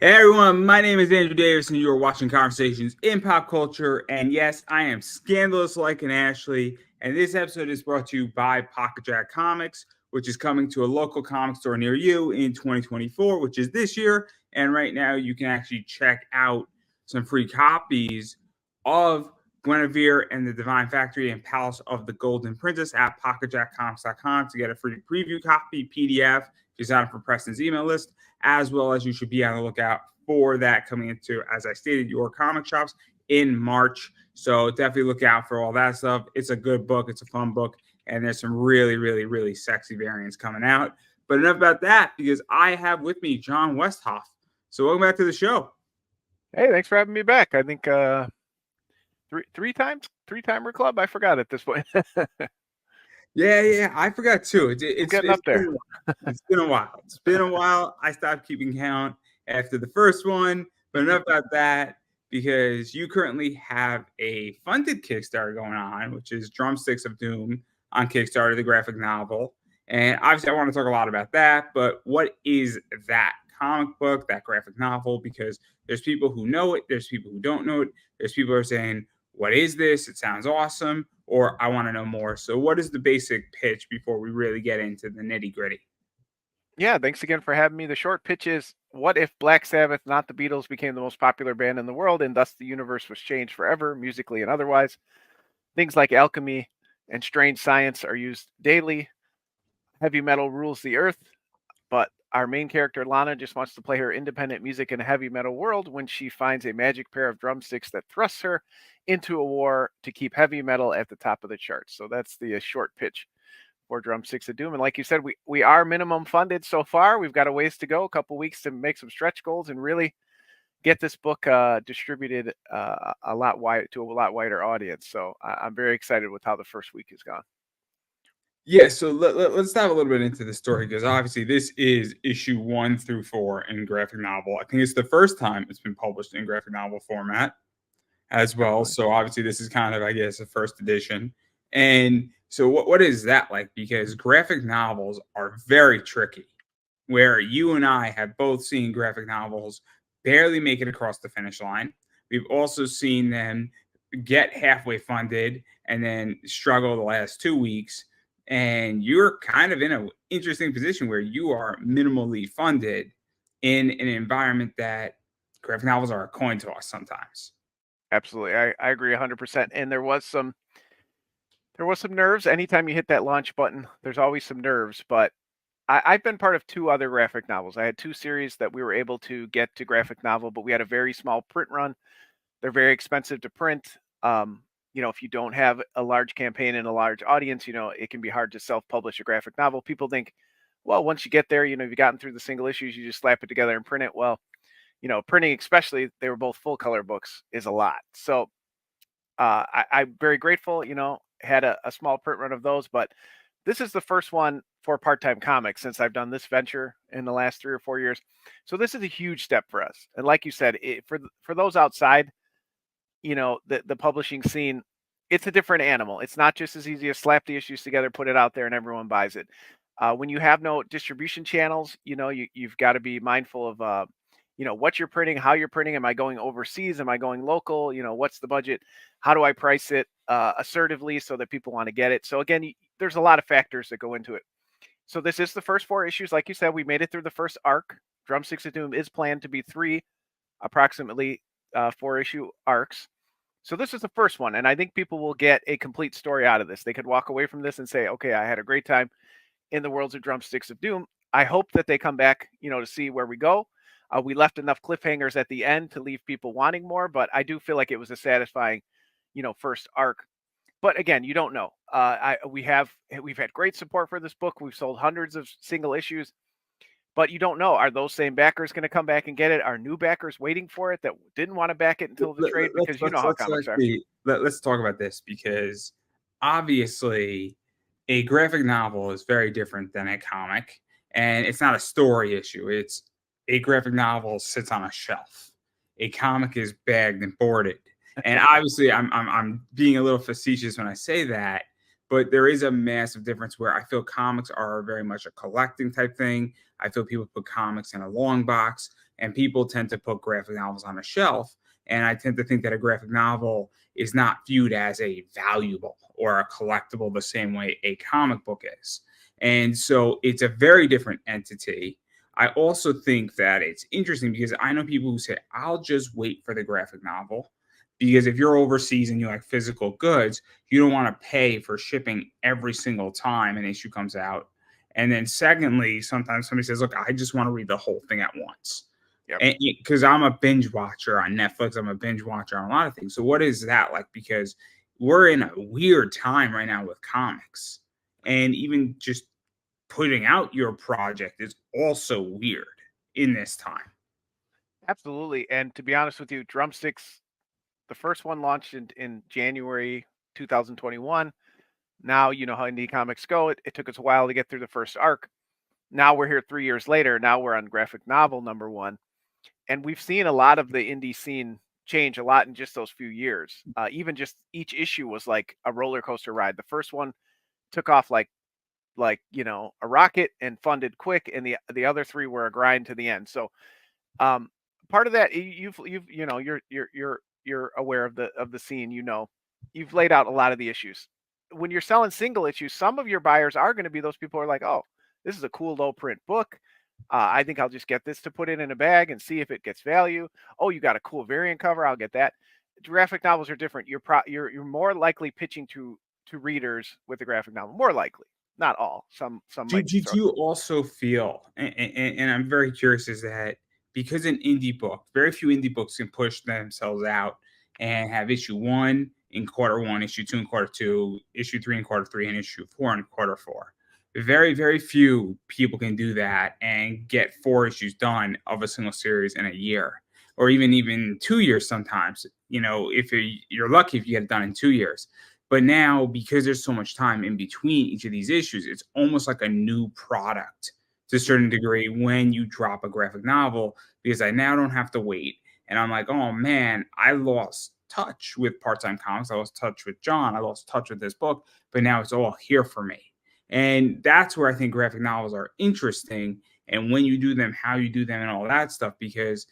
Hey everyone, my name is Andrew Davis, and you are watching Conversations in Pop Culture. And yes, I am scandalous like an Ashley. And this episode is brought to you by Pocket Comix, which is coming to a local comic store near you in 2024, which is this year. And right now, you can actually check out some free copies of Guinevere and the Divine Factory and Palace of the Golden Princess at PocketJackComics.com to get a free preview copy PDF if you sign up for Preston's email list, as well as you should be on the lookout for that coming into, as I stated, your comic shops in March. So definitely look out for all that stuff. It's a good book. It's a fun book. And there's some really, really, really sexy variants coming out. But enough about that, because I have with me Jon Westhoff. So welcome back to the show. Hey, thanks for having me back. I think three-timer club. I forgot at this point. Yeah, I forgot too. It's getting up there. It's been a while. It's been a while. I stopped keeping count after the first one, but enough about that, because you currently have a funded Kickstarter going on, which is Drumsticks of Doom on Kickstarter, the graphic novel. And obviously, I want to talk a lot about that, but what is that comic book, that graphic novel? Because there's people who know it, there's people who don't know it, there's people who are saying, what is this? It sounds awesome, or I want to know more. So what is the basic pitch before we really get into the nitty gritty? Yeah, thanks again for having me. The short pitch is, what if Black Sabbath, not the Beatles, became the most popular band in the world, and thus the universe was changed forever, musically and otherwise? Things like alchemy and strange science are used daily. Heavy metal rules the earth, but our main character, Lana, just wants to play her independent music in a heavy metal world when she finds a magic pair of drumsticks that thrusts her into a war to keep heavy metal at the top of the charts. So that's the short pitch for Drumsticks of Doom. And like you said, we are minimum funded so far. We've got a ways to go, a couple weeks to make some stretch goals and really get this book distributed a lot wider audience. So I'm very excited with how the first week has gone. Yeah, so let's dive a little bit into the story, because obviously this is issue 1 through 4 in graphic novel. I think it's the first time it's been published in graphic novel format as well. So obviously this is kind of, I guess, a first edition. And so what is that like? Because graphic novels are very tricky, where you and I have both seen graphic novels barely make it across the finish line. We've also seen them get halfway funded and then struggle the last 2 weeks. And you're kind of in an interesting position where you are minimally funded in an environment that graphic novels are a coin toss sometimes. Absolutely. I agree 100%. And there was some nerves. Anytime you hit that launch button, there's always some nerves. But I've been part of 2 other graphic novels. I had 2 series that we were able to get to graphic novel, but we had a very small print run. They're very expensive to print. If you don't have a large campaign and a large audience, it can be hard to self-publish a graphic novel. People think, well, once you get there, you've gotten through the single issues, you just slap it together and print it. Well, printing, especially, they were both full color books, is a lot. So I'm very grateful, had a small print run of those, but this is the first one for Part-Time Comix since I've done this venture in the last 3 or 4 years. So this is a huge step for us. And like you said, for those outside, the publishing scene, it's a different animal. It's not just as easy as slap the issues together, put it out there, and everyone buys it. When you have no distribution channels, you've got to be mindful of what you're printing, how you're printing. Am I going overseas? Am I going local? What's the budget? How do I price it assertively so that people want to get it? So again, there's a lot of factors that go into it. So this is the first 4 issues. Like you said, we made it through the first arc. Drumsticks of Doom is planned to be 3 approximately 4-issue arcs. So this is the first one, and I think people will get a complete story out of this. They could walk away from this and say, okay, I had a great time in the worlds of Drumsticks of Doom. I hope that they come back, to see where we go. We left enough cliffhangers at the end to leave people wanting more, but I do feel like it was a satisfying, first arc. But again, you don't know. We've had great support for this book. We've sold hundreds of single issues, but you don't know. Are those same backers going to come back and get it? Are new backers waiting for it that didn't want to back it until the trade? Because you know how comics are. Let's talk about this, because obviously a graphic novel is very different than a comic, and it's not a story issue. It's a graphic novel sits on a shelf. A comic is bagged and boarded. And obviously I'm being a little facetious when I say that, but there is a massive difference where I feel comics are very much a collecting type thing. I feel people put comics in a long box. and people tend to put graphic novels on a shelf. And I tend to think that a graphic novel is not viewed as a valuable or a collectible the same way a comic book is. And so it's a very different entity. I also think that it's interesting because I know people who say, I'll just wait for the graphic novel. Because if you're overseas and you like physical goods, you don't want to pay for shipping every single time an issue comes out. And then, secondly, sometimes somebody says, look, I just want to read the whole thing at once. Yep. And because I'm a binge watcher on Netflix, I'm a binge watcher on a lot of things. So, what is that like? Because we're in a weird time right now with comics. And even just putting out your project is also weird in this time. Absolutely. And to be honest with you, Drumsticks, the first one launched in January 2021. Now, you know how indie comics go. It took us a while to get through the first arc. Now we're here 3 years later. Now we're on graphic novel #1. And we've seen a lot of the indie scene change a lot in just those few years. Even just each issue was like a roller coaster ride. The first one took off like a rocket and funded quick, and the other three were a grind to the end. So um, part of that, you're aware of the scene. You've laid out a lot of the issues. When you're selling single issues, some of your buyers are going to be those people who are like, oh, this is a cool low print book. I think I'll just get this to put it in a bag and see if it gets value. Oh, you got a cool variant cover. I'll get that. Graphic novels are different. You're more likely pitching to readers with a graphic novel. More likely, not all. Some might Did throw. you also feel, and I'm very curious, is that because an indie book, very few indie books can push themselves out and have issue 1 in quarter 1, issue 2 in quarter 2, issue 3 in quarter 3, and issue 4 in quarter 4. Very, very few people can do that and get 4 issues done of a single series in a year, or even 2 years sometimes. If you're lucky if you get it done in 2 years. But now, because there's so much time in between each of these issues, it's almost like a new product to a certain degree when you drop a graphic novel, because I now don't have to wait. And I'm like, oh man, I lost touch with Part-Time Comix. I lost touch with Jon. I lost touch with this book, but now it's all here for me. And that's where I think graphic novels are interesting. And when you do them, how you do them, and all that stuff, because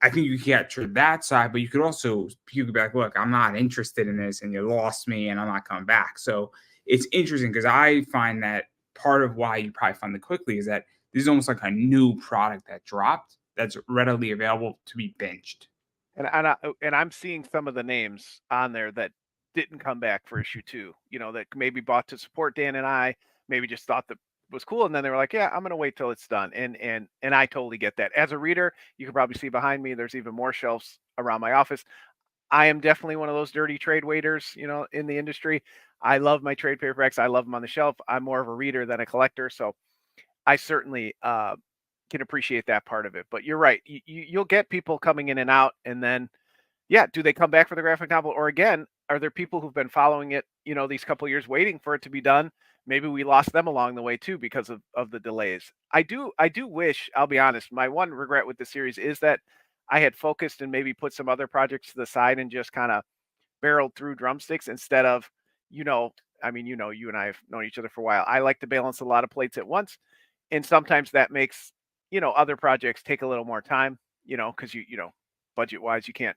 I think you capture that side, but you could be like, look, I'm not interested in this and you lost me and I'm not coming back. So it's interesting because I find that part of why you probably find it quickly is that this is almost like a new product that dropped that's readily available to be binged. And I'm seeing some of the names on there that didn't come back for issue 2. That maybe bought to support Dan and I, maybe just thought that was cool, and then they were like, yeah, I'm gonna wait till it's done. And I totally get that. As a reader, you can probably see behind me, there's even more shelves around my office. I am definitely one of those dirty trade waiters, in the industry. I love my trade paperbacks. I love them on the shelf. I'm more of a reader than a collector, so I certainly can appreciate that part of it. But you're right. You'll get people coming in and out, and then, yeah, do they come back for the graphic novel? Or again, are there people who've been following it, these couple of years waiting for it to be done? Maybe we lost them along the way too because of the delays. I do wish, I'll be honest, my one regret with the series is that I had focused and maybe put some other projects to the side and just kind of barreled through Drumsticks instead of, you and I have known each other for a while. I like to balance a lot of plates at once. And sometimes that makes, other projects take a little more time, because budget wise, you can't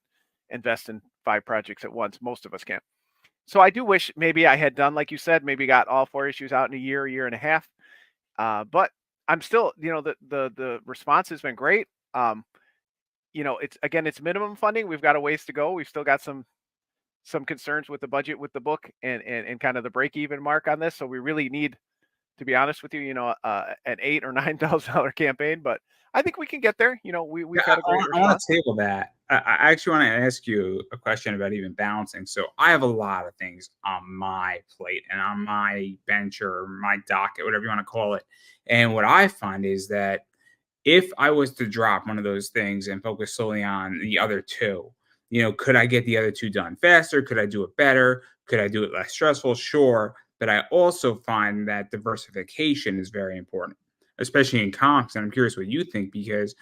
invest in 5 projects at once. Most of us can't. So I do wish maybe I had done, like you said, maybe got all 4 issues out in a year and a half. But I'm still, the response has been great. It's minimum funding. We've got a ways to go. We've still got some concerns with the budget with the book and kind of the break even mark on this. So we really need, to be honest with you, an $8,000 or $9,000 campaign, but I think we can get there. We've had a great I want response. to table that. I actually want to ask you a question about even balancing. So I have a lot of things on my plate and on my bench or my docket, whatever you want to call it. And what I find is that if I was to drop one of those things and focus solely on the other two, could I get the other two done faster? Could I do it better? Could I do it less stressful? Sure. But I also find that diversification is very important, especially in comics. And I'm curious what you think, because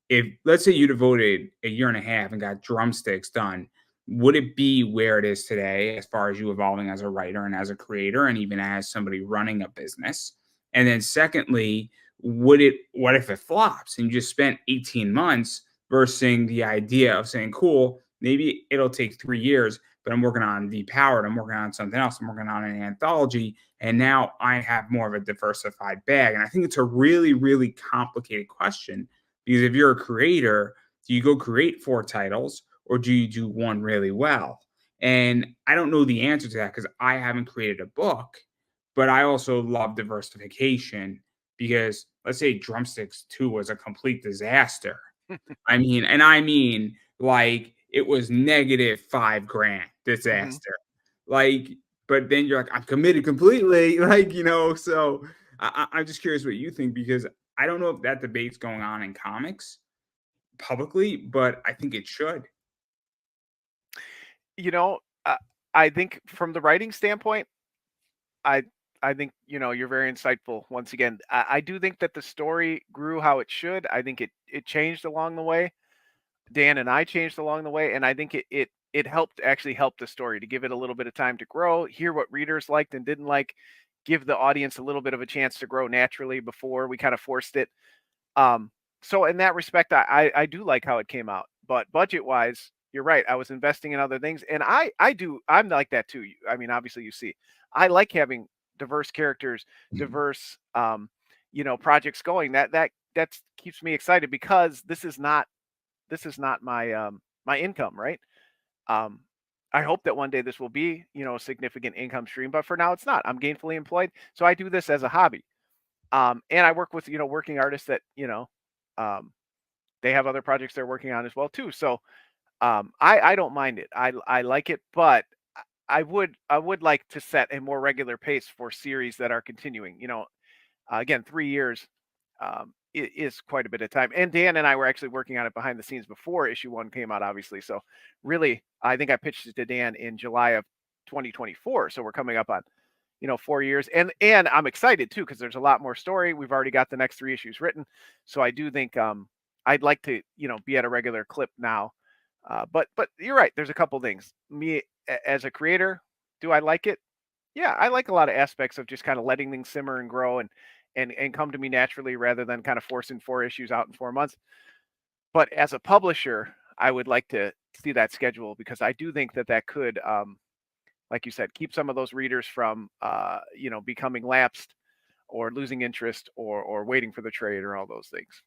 if, let's say, you devoted a year and a half and got Drumsticks done, would it be where it is today as far as you evolving as a writer and as a creator and even as somebody running a business? And then secondly, what if it flops and you just spent 18 months versus the idea of saying, cool, maybe it'll take 3 years, but I'm working on Depowered, I'm working on something else, I'm working on an anthology, and now I have more of a diversified bag. And I think it's a really, really complicated question, because if you're a creator, do you go create 4 titles or do you do one really well? And I don't know the answer to that because I haven't created a book, but I also love diversification, because let's say Drumsticks 2 was a complete disaster. I mean, like, it was negative 5 grand disaster. Like, but then you're like, I'm committed completely. Like, so I'm just curious what you think, because I don't know if that debate's going on in comics publicly, but I think it should. You know, I think from the writing standpoint, I I think you're very insightful. Once again, I do think that the story grew how it should. I think it changed along the way. Dan and I changed along the way, and I think it helped actually help the story to give it a little bit of time to grow, hear what readers liked and didn't like, give the audience a little bit of a chance to grow naturally before we kind of forced it. Um, so in that respect, I do like how it came out, but budget wise, you're right. I was investing in other things, and I'm like that too. I mean, obviously, you see, I like having diverse characters, diverse projects going. That keeps me excited because this is not my my income, right? Um, I hope that one day this will be a significant income stream, but for now it's not. I'm gainfully employed, so I do this as a hobby. And I work with working artists that um, they have other projects they're working on as well too. So I don't mind it. I like it, but I would like to set a more regular pace for series that are continuing. Again, 3 years is quite a bit of time. And Dan and I were actually working on it behind the scenes before issue one came out, obviously. So really, I think I pitched it to Dan in July of 2024. So we're coming up on 4 years, and I'm excited too because there's a lot more story. We've already got the next 3 issues written, so I do think I'd like to be at a regular clip now. But you're right. There's a couple things. Me as a creator, do I like it? Yeah, I like a lot of aspects of just kind of letting things simmer and grow and come to me naturally rather than kind of forcing 4 issues out in 4 months. But as a publisher, I would like to see that schedule because I do think that that could, like you said, keep some of those readers from, becoming lapsed or losing interest or waiting for the trade or all those things.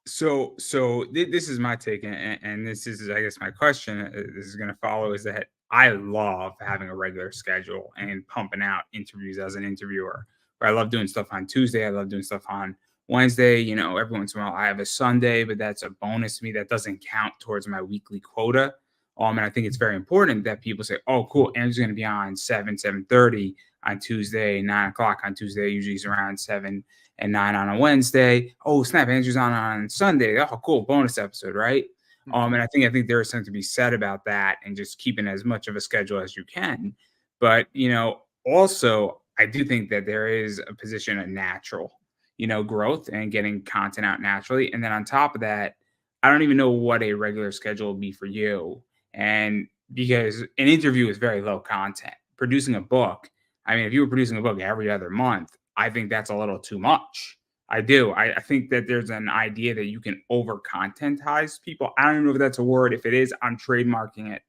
This is my take, and this is, I guess, my question. This is going to follow, is that I love having a regular schedule and pumping out interviews as an interviewer. But I love doing stuff on Tuesday. I love doing stuff on Wednesday. Every once in a while I have a Sunday, but that's a bonus to me. That doesn't count towards my weekly quota. And I think it's very important that people say, "Oh, cool, Andrew's going to be on 7:30 on Tuesday, 9 o'clock on Tuesday. Usually he's around 7 and 9 on a Wednesday. Oh, snap, Andrew's on Sunday. Oh, cool, bonus episode, right?" And I think there is something to be said about that, and just keeping as much of a schedule as you can. But also I do think that there is a position of natural, growth and getting content out naturally. And then on top of that, I don't even know what a regular schedule will be for you. And because an interview is very low content, producing a book, I mean, if you were producing a book every other month, I think that's a little too much. I do. I think that there's an idea that you can over contentize people. I don't even know if that's a word. If it is, I'm trademarking it.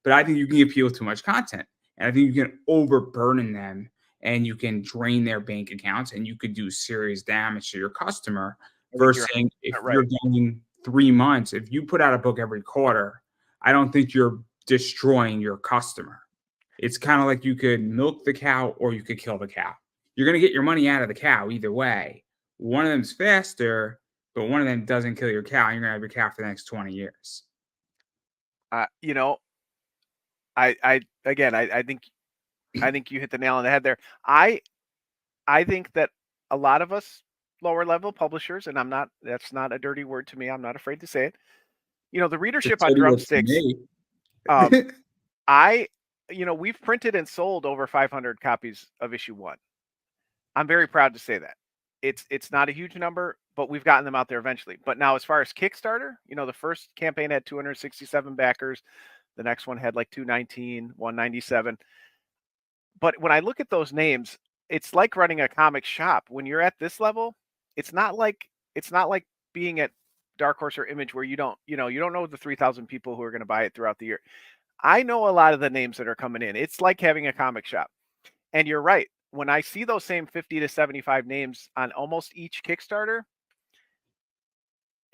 But I think you can appeal too much content. And I think you can overburden them, and you can drain their bank accounts, and you could do serious damage to your customer. I think you're Versus if right. you're going 3 months, if you put out a book every quarter, I don't think you're destroying your customer. It's kind of like you could milk the cow or you could kill the cow. You're going to get your money out of the cow either way. One of them's faster, but one of them doesn't kill your cow, and you're going to have your cow for the next 20 years. Uh, you know, I again, I think you hit the nail on the head there. I think that a lot of us lower level publishers, and that's not a dirty word to me. I'm not afraid to say it. The It's readership on dirty words to Drumsticks, me. um, I, we've printed and sold over 500 copies of issue one. I'm very proud to say that. It's not a huge number, but we've gotten them out there eventually. But now, as far as Kickstarter, the first campaign had 267 backers. The next one had like 219, 197. But when I look at those names, it's like running a comic shop. When you're at this level, it's not like being at Dark Horse or Image where you don't know the 3,000 people who are going to buy it throughout the year. I know a lot of the names that are coming in. It's like having a comic shop. And you're right. When I see those same 50 to 75 names on almost each Kickstarter,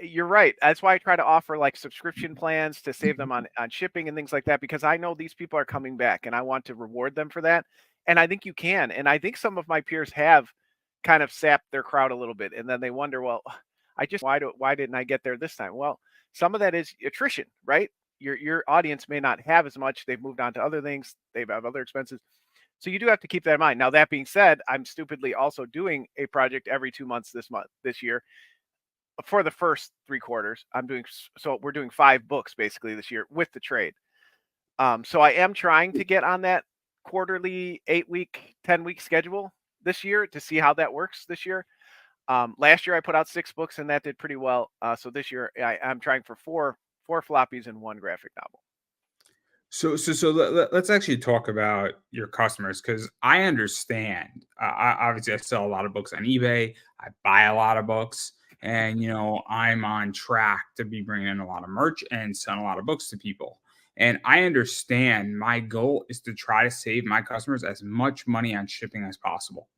you're right. That's why I try to offer like subscription plans to save them on shipping and things like that, because I know these people are coming back and I want to reward them for that. And I think you can. And I think some of my peers have kind of sapped their crowd a little bit. And then they wonder, well, why didn't I get there this time? Well, some of that is attrition, right? Your audience may not have as much. They've moved on to other things. They have other expenses. So you do have to keep that in mind. Now, that being said, I'm stupidly also doing a project every 2 months this year. For the first 3 quarters, we're doing 5 books basically this year with the trade. So I am trying to get on that quarterly 8-week, 10-week schedule this year to see how that works this year. Last year I put out 6 books and that did pretty well. So this year I'm trying for four floppies and 1 graphic novel. So let's actually talk about your customers, because I understand. Obviously, I sell a lot of books on eBay. I buy a lot of books, and I'm on track to be bringing in a lot of merch and selling a lot of books to people. And I understand my goal is to try to save my customers as much money on shipping as possible.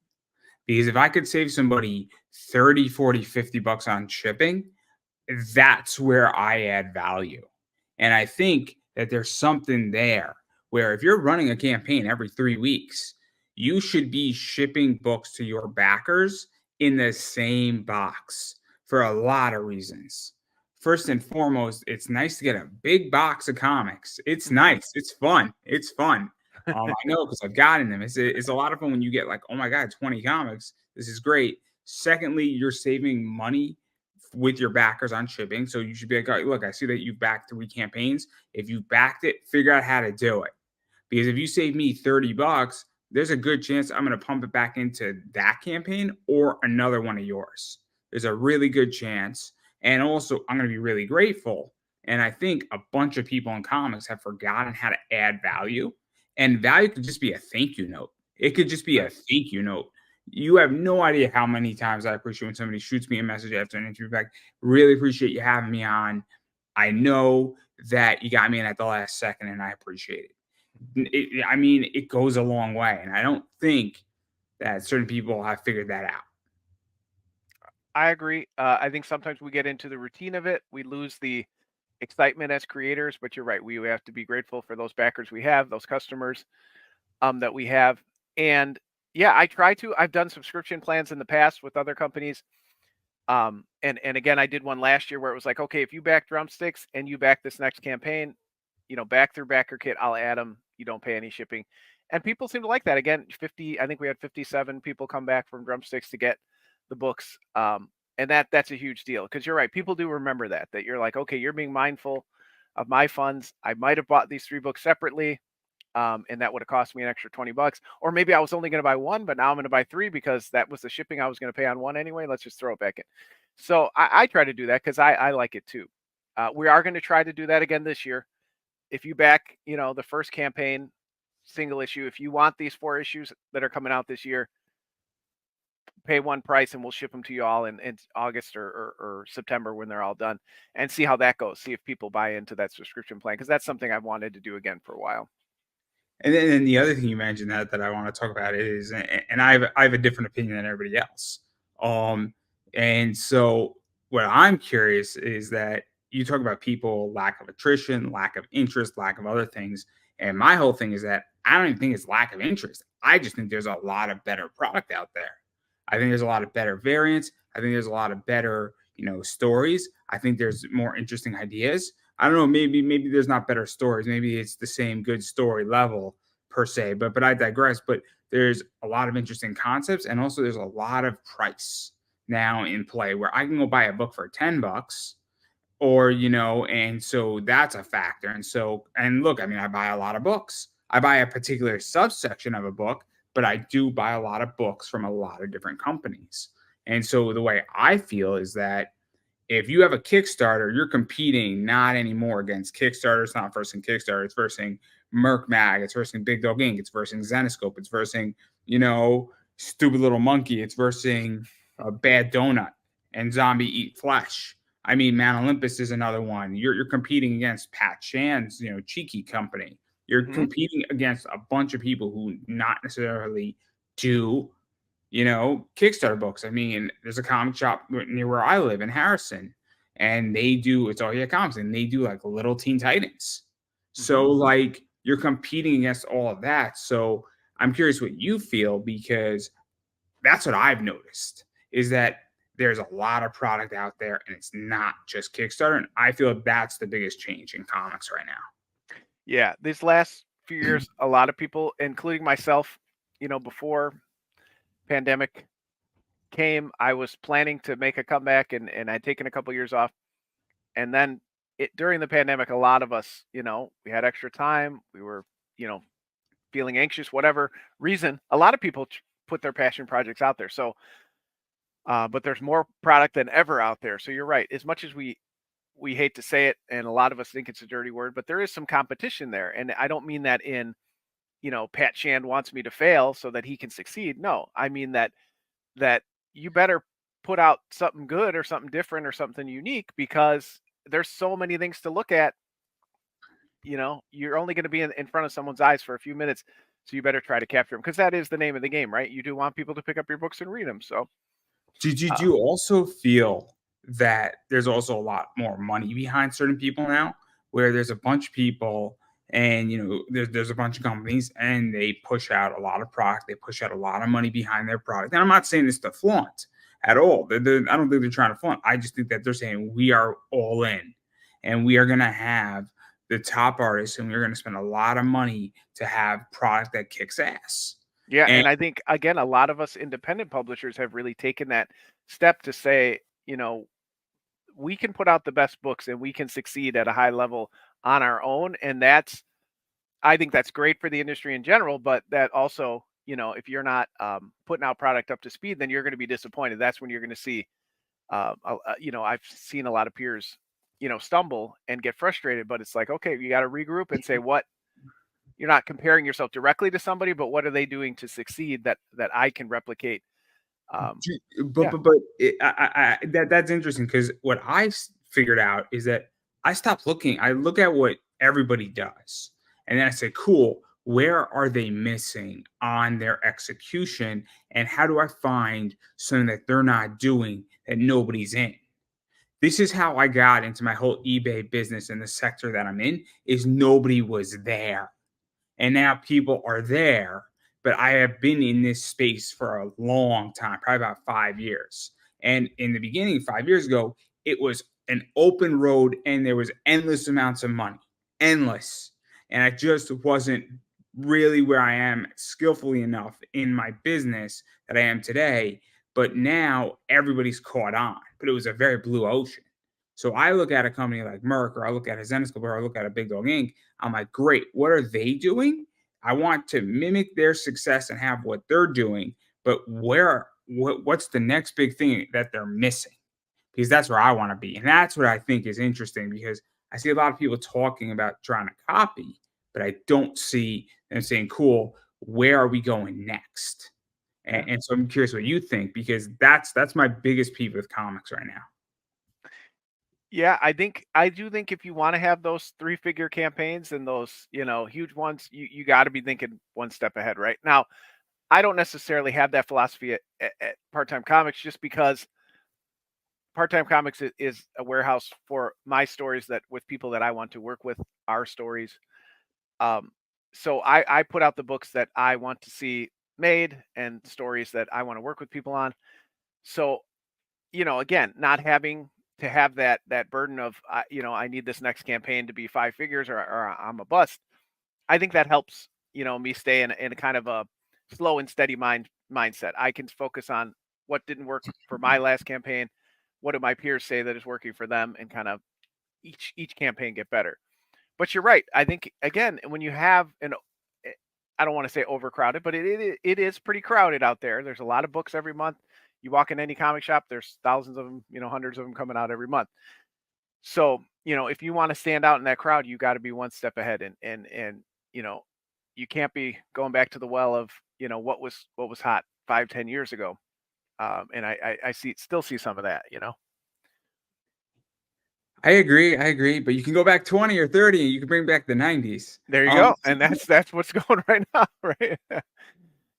Because if I could save somebody 30, 40, 50 bucks on shipping, that's where I add value. And I think that there's something there where if you're running a campaign every 3 weeks, you should be shipping books to your backers in the same box for a lot of reasons. First and foremost, it's nice to get a big box of comics. It's nice. It's fun. It's fun. I know, because I've gotten them. It's a lot of fun when you get like, oh my God, 20 comics. This is great. Secondly, you're saving money with your backers on shipping. So you should be like, all right, look, I see that you backed 3 campaigns. If you backed it, figure out how to do it. Because if you save me 30 bucks, there's a good chance I'm going to pump it back into that campaign or another one of yours. There's a really good chance. And also, I'm going to be really grateful. And I think a bunch of people in comics have forgotten how to add value. And value could just be a thank you note. It could just be a thank you note. You have no idea how many times I appreciate when somebody shoots me a message after an interview back. Really appreciate you having me on. I know that you got me in at the last second, and I appreciate it. It goes a long way, and I don't think that certain people have figured that out. I agree. I think sometimes we get into the routine of it. We lose the excitement as creators, but you're right. We have to be grateful for those backers we have, those customers that we have. And yeah, I've done subscription plans in the past with other companies. And again, I did one last year where it was like, okay, if you back Drumsticks and you back this next campaign, back through Backer Kit, I'll add them. You don't pay any shipping. And people seem to like that. Again, I think we had 57 people come back from Drumsticks to get the books. And that's a huge deal, because you're right. People do remember that you're like, okay, you're being mindful of my funds. I might have bought these 3 books separately. And that would have cost me an extra 20 bucks. Or maybe I was only going to buy 1, but now I'm going to buy 3 because that was the shipping I was going to pay on 1 anyway. Let's just throw it back in. So I try to do that because I like it too. We are going to try to do that again this year. If you back, the first campaign, single issue, if you want these 4 issues that are coming out this year, pay 1 price and we'll ship them to you all in August or September when they're all done, and see how that goes. See if people buy into that subscription plan, because that's something I've wanted to do again for a while. And then the other thing you mentioned that I want to talk about is, and I have a different opinion than everybody else. And so what I'm curious is that you talk about people, lack of attrition, lack of interest, lack of other things. And my whole thing is that I don't even think it's lack of interest. I just think there's a lot of better product out there. I think there's a lot of better variants. I think there's a lot of better, stories. I think there's more interesting ideas. I don't know, maybe there's not better stories. Maybe it's the same good story level per se, but I digress. But there's a lot of interesting concepts, and also there's a lot of price now in play where I can go buy a book for 10 bucks, or and so that's a factor. And look, I buy a lot of books. I buy a particular subsection of a book, but I do buy a lot of books from a lot of different companies. And so the way I feel is that if you have a Kickstarter, you're competing not anymore against Kickstarter. It's not versing Kickstarter. It's versing Merc Mag. It's versing Big Dog Inc. It's versing Zenoscope. It's versing, Stupid Little Monkey. It's versus a Bad Donut and Zombie Eat Flesh. I mean, Mount Olympus is another one. You're competing against Pat Shan's, Cheeky Company. You're Mhm. competing against a bunch of people who not necessarily do, Kickstarter books. I mean, there's a comic shop near where I live in Harrison, and they do it's all comics, and they do like Little Teen Titans. So Mhm. like you're competing against all of that. So I'm curious what you feel, because that's what I've noticed is that there's a lot of product out there and it's not just Kickstarter. And I feel that's the biggest change in comics right now. Yeah, these last few years, a lot of people, including myself, before pandemic came, I was planning to make a comeback, and I'd taken a couple years off. And then during the pandemic, a lot of us, we had extra time. We were, you know, feeling anxious, whatever reason. A lot of people put their passion projects out there. So, but there's more product than ever out there. So you're right. As much as we hate to say it, and a lot of us think it's a dirty word, but there is some competition there. And I don't mean that in, Pat Shand wants me to fail so that he can succeed. No, I mean that you better put out something good or something different or something unique, because there's so many things to look at. You're only going to be in front of someone's eyes for a few minutes, so you better try to capture them, because that is the name of the game, right? You do want people to pick up your books and read them. So Did uh, you also feel that there's also a lot more money behind certain people now, where there's a bunch of people and there's a bunch of companies and they push out a lot of product, they push out a lot of money behind their product. And I'm not saying this to flaunt at all. I don't think they're trying to flaunt. I just think that they're saying we are all in and we are going to have the top artists and we're going to spend a lot of money to have product that kicks ass. yeah, And and I think, again, a lot of us independent publishers have really taken that step to say, we can put out the best books and we can succeed at a high level on our own, and I think that's great for the industry in general. But that also, if you're not putting out product up to speed, then you're going to be disappointed. That's when you're going to see, I've seen a lot of peers, stumble and get frustrated. But it's like, okay, you got to regroup and say, what you're not comparing yourself directly to somebody, but what are they doing to succeed that I can replicate? Um, yeah, That's interesting, because what figured out is that I stopped looking. I look at what everybody does, and then I say, "Cool, where are they missing on their execution, and how do I find something that they're not doing that nobody's in?" This is how I got into my whole eBay business in the sector that I'm in. Is nobody was there, and now people are there. But I have been in this space for a long time, probably about 5 years. And in the beginning, 5 years ago, it was an open road and there was endless amounts of money, endless. And I just wasn't really where I am skillfully enough in my business that I am today. But now everybody's caught on. But it was a very blue ocean. So I look at a company like Merck, or I look at a Zenescope, or I look at a Big Dog Inc. I'm like, great, what are they doing? I want to mimic their success and have what they're doing, but what's the next big thing that they're missing? Because that's where I want to be. And that's what I think is interesting, because I see a lot of people talking about trying to copy, but I don't see them saying, cool, where are we going next? yeah. And so I'm curious what you think, because that's my biggest peeve with comics right now. Yeah, I do think if you want to have those three-figure campaigns and those, huge ones, you got to be thinking one step ahead, right? Now, I don't necessarily have that philosophy at Part-Time Comix, just because Part-Time Comix is a warehouse for my stories, that with people that I want to work with, our stories. Um, so I put out the books that I want to see made and stories that I want to work with people on. So, again, not having to have that burden of, I need this next campaign to be five figures, or I'm a bust. I think that helps, me stay in a kind of a slow and steady mindset. I can focus on what didn't work for my last campaign. What do my peers say that is working for them, and kind of each campaign get better. But you're right. I think, again, when you have I don't want to say overcrowded, but it is pretty crowded out there. There's a lot of books every month. You walk in any comic shop, there's thousands of them, hundreds of them coming out every month. So, if you want to stand out in that crowd, you got to be one step ahead, and you know, you can't be going back to the well of, what was hot 5-10 years ago. And I still see some of that, I agree, but you can go back 20 or 30 and you can bring back the 90s. There you go. And that's what's going right now, right?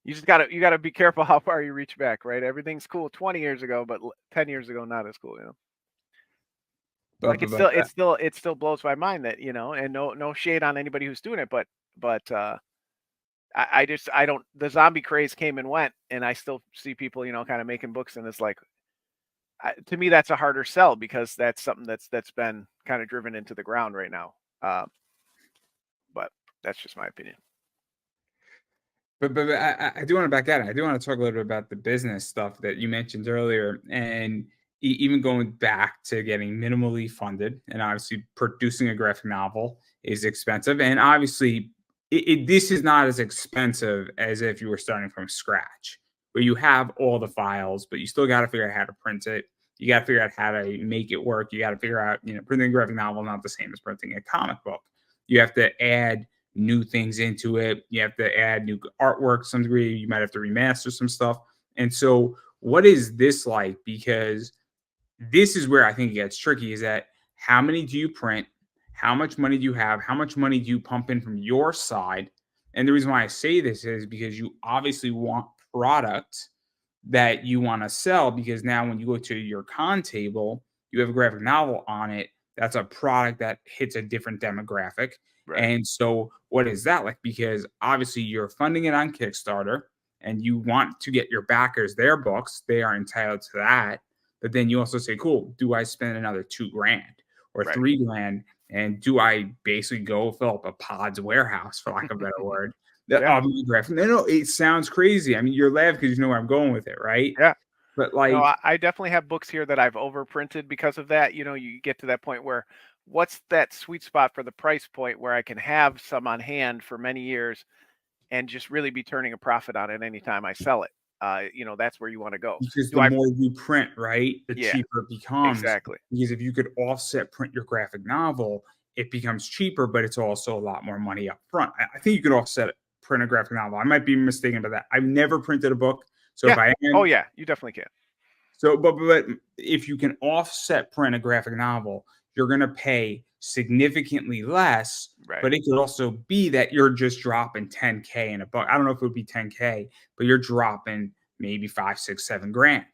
You gotta be careful how far you reach back, right? Everything's cool 20 years ago, but 10 years ago not as cool, but, Like but, but, it still blows my mind that, and no shade on anybody who's doing it, but I don't, the zombie craze came and went, and I still see people, kind of making books, and it's like, to me that's a harder sell, because that's something that's been kind of driven into the ground right now. But that's just my opinion. but I do want to back out. I do want to talk a little bit about the business stuff that you mentioned earlier, and even going back to getting minimally funded, and obviously producing a graphic novel is expensive, and obviously this is not as expensive as if you were starting from scratch, where you have all the files, but you still got to figure out how to print it. You got to figure out how to make it work. You got to figure out, printing a graphic novel not the same as printing a comic book. You have to add new things into it. You have to add new artwork to some degree. You might have to remaster some stuff. And so, what is this like? Because this is where I think it gets tricky, is that how many do you print? How much money do you have? How much money do you pump in from your side? And the reason why I say this is because you obviously want product that you want to sell, because now when you go to your con table, you have a graphic novel on it. That's a product that hits a different demographic. Right. And so, what is that like? Because obviously, you're funding it on Kickstarter and you want to get your backers their books. They are entitled to that. But then you also say, cool, do I spend another $2,000 or Right. $3,000? And do I basically go fill up a pod's warehouse, for lack of a better word? Yeah. No, it sounds crazy. I mean, you're laughing because you know where I'm going with it, right? Yeah. But No, I definitely have books here that I've overprinted because of that. You get to that point where, what's that sweet spot for the price point where I can have some on hand for many years and just really be turning a profit on it anytime I sell it. That's where you want to go. because Do the I? more you print, right, the Yeah, cheaper it becomes. exactly. Because if you could offset print your graphic novel, it becomes cheaper, but it's also a lot more money up front. I think you could offset it, print a graphic novel. I might be mistaken about that. I've never printed a book, so Yeah. if I Oh am, yeah, you definitely can. so, but if you can offset print a graphic novel, you're going to pay significantly less. Right. But it could also be that you're just dropping 10K in a book. I don't know if it would be 10K, but you're dropping maybe 5, 6, 7 grand.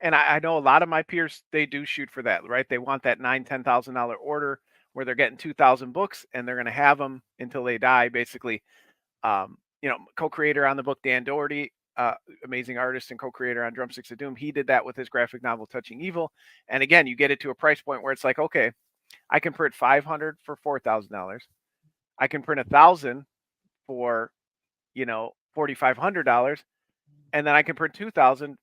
And I know a lot of my peers, they do shoot for that, right? They want that $9,000-$10,000 order where they're getting 2,000 books and they're going to have them until they die, basically. Co-creator on the book, Dan Doherty, amazing artist and co-creator on Drumsticks of Doom. He did that with his graphic novel Touching Evil. And again, you get it to a price point where it's like, okay, I can print 500 for $4,000. I can print 1,000 for, $4,500, and then I can print 2,000,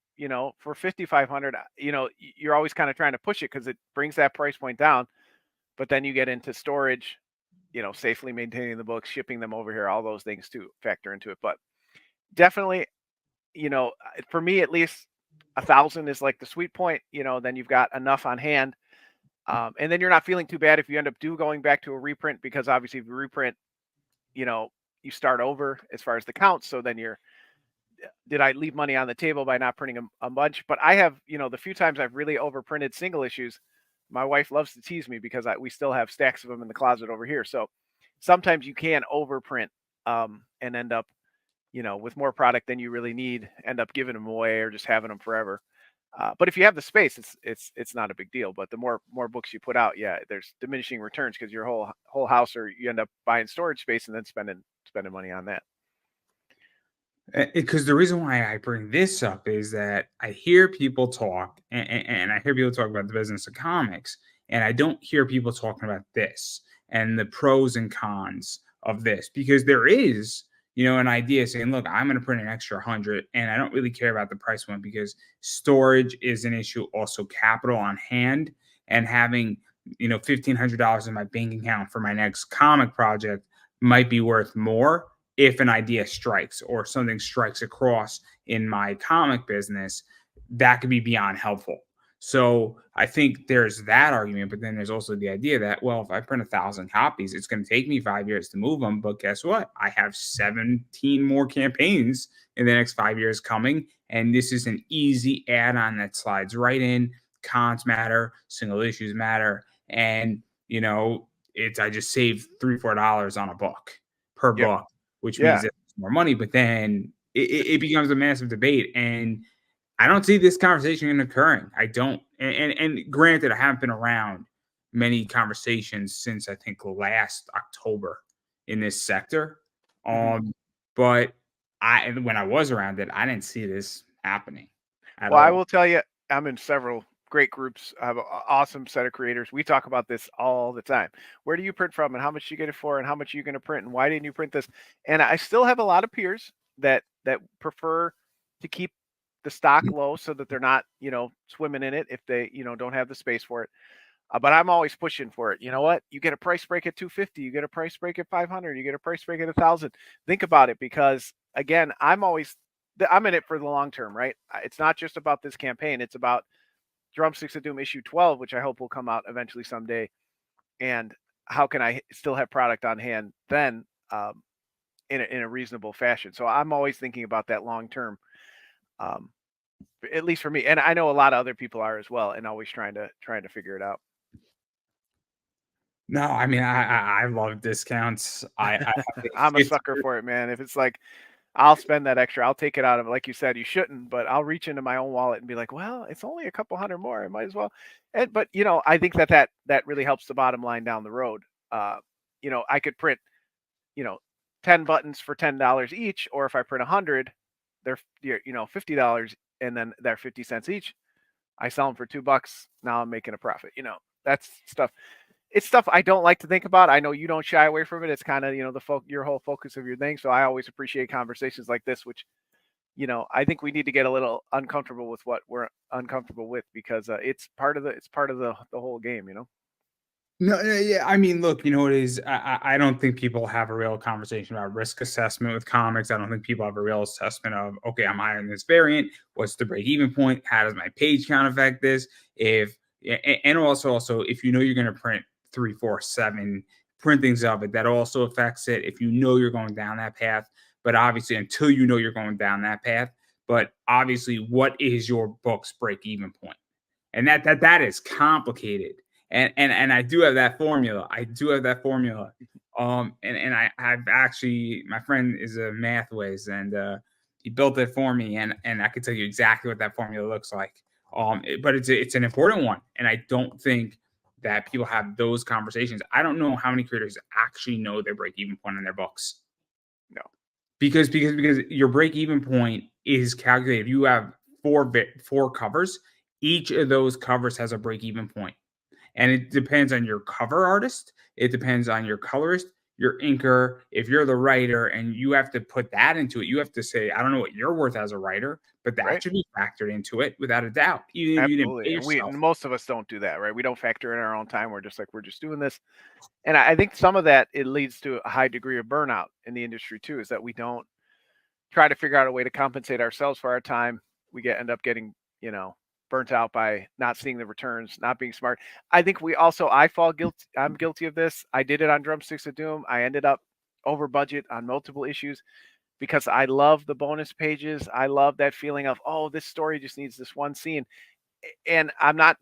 for 5,500. You're always kind of trying to push it because it brings that price point down. But then you get into storage, safely maintaining the books, shipping them over here, all those things too factor into it. But definitely, for me at least, 1,000 is like the sweet point. Then you've got enough on hand, and then you're not feeling too bad if you end up going back to a reprint, because obviously if you reprint, you start over as far as the count. So then did I leave money on the table by not printing a bunch? But I have, the few times I've really overprinted single issues, my wife loves to tease me because we still have stacks of them in the closet over here. So sometimes you can overprint, and end up, with more product than you really need, end up giving them away or just having them forever. But if you have the space, it's not a big deal. But the more books you put out, yeah, there's diminishing returns because your whole house, or you end up buying storage space and then spending money on that. Because the reason why I bring this up is that I hear people talk, and I hear people talk about the business of comics, and I don't hear people talking about this and the pros and cons of this, because there is, an idea saying, look, I'm going to print an extra 100, and I don't really care about the price point because storage is an issue. Also, capital on hand and having, $1,500 in my bank account for my next comic project might be worth more if an idea strikes or something strikes across in my comic business. That could be beyond helpful. So I think there's that argument, but then there's also the idea that, well, if I print 1,000 copies, it's going to take me 5 years to move them. But guess what? I have 17 more campaigns in the next 5 years coming. And this is an easy add-on that slides right in. Cons matter, single issues matter. And, I just saved $3-4 on a book per Yep. book, which Yeah. means it's more money. But then it becomes a massive debate. And I don't see this conversation occurring. I don't. And granted, I haven't been around many conversations since I think last October in this sector. But when I was around it, I didn't see this happening at Well, I all. will tell you, I'm in several great groups. I have an awesome set of creators. We talk about this all the time. Where do you print from, and how much you get it for, and how much are you going to print, and why didn't you print this? And I still have a lot of peers that prefer to keep the stock low so that they're not, swimming in it if they, don't have the space for it. But I'm always pushing for it. You know what? You get a price break at 250. You get a price break at 500. You get a price break at 1,000. Think about it, because again, I'm in it for the long term, right? It's not just about this campaign. It's about Drumsticks of Doom issue 12, which I hope will come out eventually someday. And how can I still have product on hand then, in a reasonable fashion? So I'm always thinking about that long term, at least for me. And I know a lot of other people are as well, and always trying to figure it out. No, I mean I love discounts. I I'm a sucker for it, man. If it's like, I'll spend that extra. I'll take it out of, like you said, you shouldn't, but I'll reach into my own wallet and be like, well, it's only a couple hundred more. I might as well. But I think that really helps the bottom line down the road. I could print, you know, 10 buttons for $10 each, or if I print 100, they're $50, and then they're 50 cents each. I sell them for $2. Now I'm making a profit. That's stuff. It's stuff I don't like to think about. I know you don't shy away from it. It's kind of, your whole focus of your thing. So I always appreciate conversations like this, which, I think we need to get a little uncomfortable with what we're uncomfortable with, because it's part of the whole game. No, yeah. I mean, look, it is. I don't think people have a real conversation about risk assessment with comics. I don't think people have a real assessment of, okay, I'm higher in this variant. What's the break even point? How does my page count affect this? And also, if you're going to print 3, 4, 7 printings of it, that also affects it. If you're going down that path, but obviously, until you're going down that path, but obviously, what is your book's break even point? And that is complicated. And I do have that formula. And I've actually, my friend is a math whiz, and he built it for me, and I can tell you exactly what that formula looks like. But it's an important one, and I don't think that people have those conversations. I don't know how many creators actually know their break even point in their books. No, because your break even point is calculated. If you have four covers, each of those covers has a break even point. And it depends on your cover artist. It depends on your colorist, your inker. If you're the writer, and you have to put that into it, you have to say, I don't know what you're worth as a writer, but that right? should be factored into it without a doubt. Even if you didn't pay Absolutely. yourself. Most of us don't do that, right? We don't factor in our own time. We're just doing this. And I think some of that, it leads to a high degree of burnout in the industry too, is that we don't try to figure out a way to compensate ourselves for our time. We end up getting, burnt out by not seeing the returns, not being smart. I think I'm guilty of this. I did it on Drumsticks of Doom. I ended up over budget on multiple issues because I love the bonus pages. I love that feeling of, oh, this story just needs this one scene. And I'm not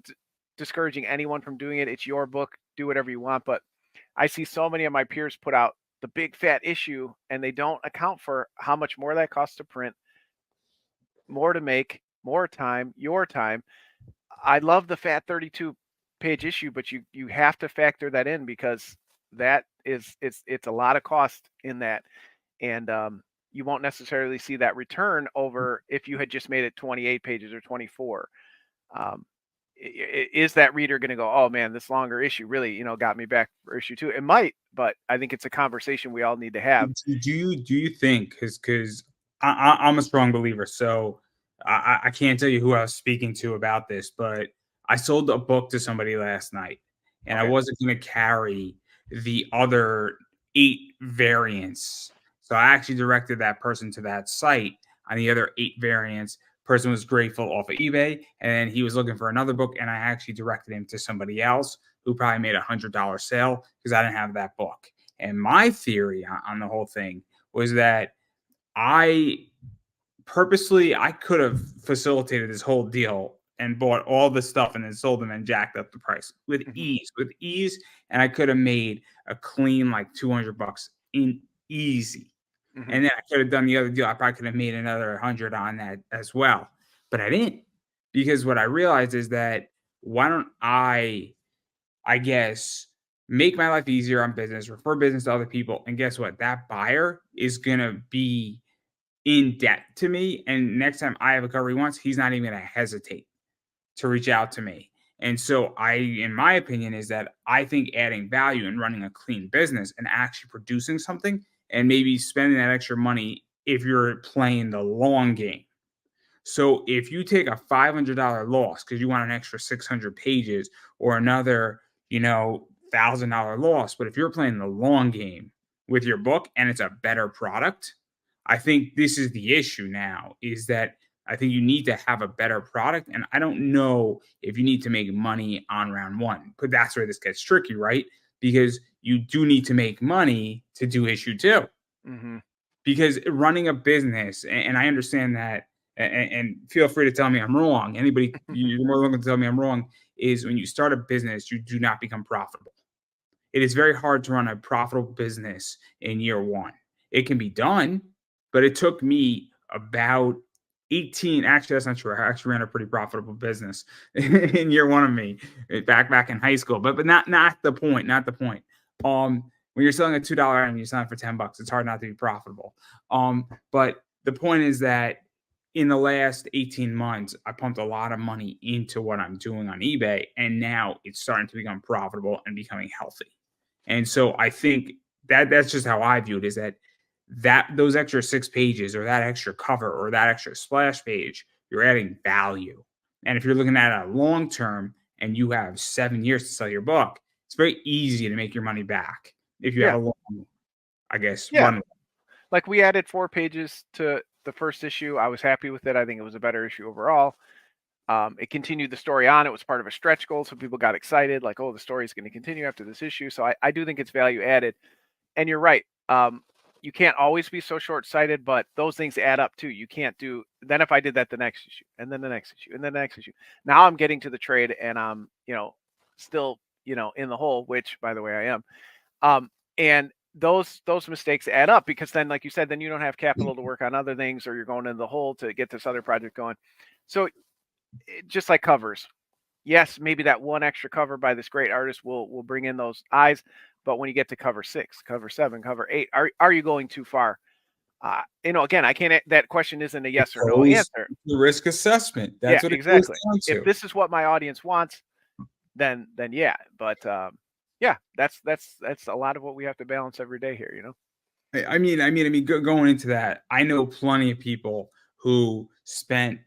discouraging anyone from doing it. It's your book. Do whatever you want. But I see so many of my peers put out the big fat issue, and they don't account for how much more that costs to print, more to make, more time, your time. I love the fat 32 page issue, but you have to factor that in, because it's a lot of cost in that. And you won't necessarily see that return over if you had just made it 28 pages or 24. Is that reader going to go, oh man, this longer issue really, got me back for issue 2? It might, but I think it's a conversation we all need to have. Do you think, because I'm a strong believer, so I can't tell you who I was speaking to about this, but I sold a book to somebody last night, and I Okay. wasn't going to carry the other 8 variants. So I actually directed that person to that site on the other 8 variants. Person was grateful off of eBay, and then he was looking for another book, and I actually directed him to somebody else who probably made $100 sale because I didn't have that book. And my theory on the whole thing was that I I could have facilitated this whole deal and bought all the stuff and then sold them and jacked up the price with ease. And I could have made a clean like $200 in easy. And then I could have done the other deal. I probably could have made another 100 on that as well. But I didn't, because what I realized is that why don't I guess, make my life easier on business, refer business to other people. And guess what? That buyer is going to be in debt to me. And next time I have a cover he wants, he's not even going to hesitate to reach out to me. And so in my opinion, is that I think adding value and running a clean business and actually producing something and maybe spending that extra money if you're playing the long game. So if you take a $500 loss because you want an extra 600 pages or another, $1,000 loss, but if you're playing the long game with your book and it's a better product, I think this is the issue now, is that I think you need to have a better product. And I don't know if you need to make money on round one, but that's where this gets tricky, right? Because you do need to make money to do issue 2. Because running a business, and I understand that, and feel free to tell me I'm wrong. Anybody, you're more than welcome to tell me I'm wrong, is when you start a business, you do not become profitable. It is very hard to run a profitable business in year 1. It can be done, but it took me about 18. Actually, that's not true. I actually ran a pretty profitable business in year 1 of me back in high school. But not the point. Not the point. When you're selling a $2 item, you're selling for $10. It's hard not to be profitable. But the point is that in the last 18 months, I pumped a lot of money into what I'm doing on eBay, and now it's starting to become profitable and becoming healthy. And so I think that's just how I view it, is that those extra 6 pages or that extra cover or that extra splash page, you're adding value. And if you're looking at a long term and you have 7 years to sell your book, it's very easy to make your money back if you have a long, run. Like we added 4 pages to the first issue. I was happy with it. I think it was a better issue overall. It continued the story on. It was part of a stretch goal, so people got excited, like, oh, the story is going to continue after this issue. So I do think it's value added. And you're right. You can't always be so short-sighted, but those things add up too. You can't do, then if I did that the next issue, and then the next issue, and then the next issue. Now I'm getting to the trade and I'm, still, in the hole, which by the way I am. And those mistakes add up, because then, like you said, then you don't have capital to work on other things, or you're going in the hole to get this other project going. So just like covers, yes, maybe that one extra cover by this great artist will bring in those eyes. But when you get to cover 6, cover 7, cover 8, are you going too far? Again, I can't. That question isn't a yes or no answer. The risk assessment. That's what exactly. It goes down to. If this is what my audience wants, then yeah. But yeah, that's a lot of what we have to balance every day here. I mean, going into that, I know plenty of people who spent,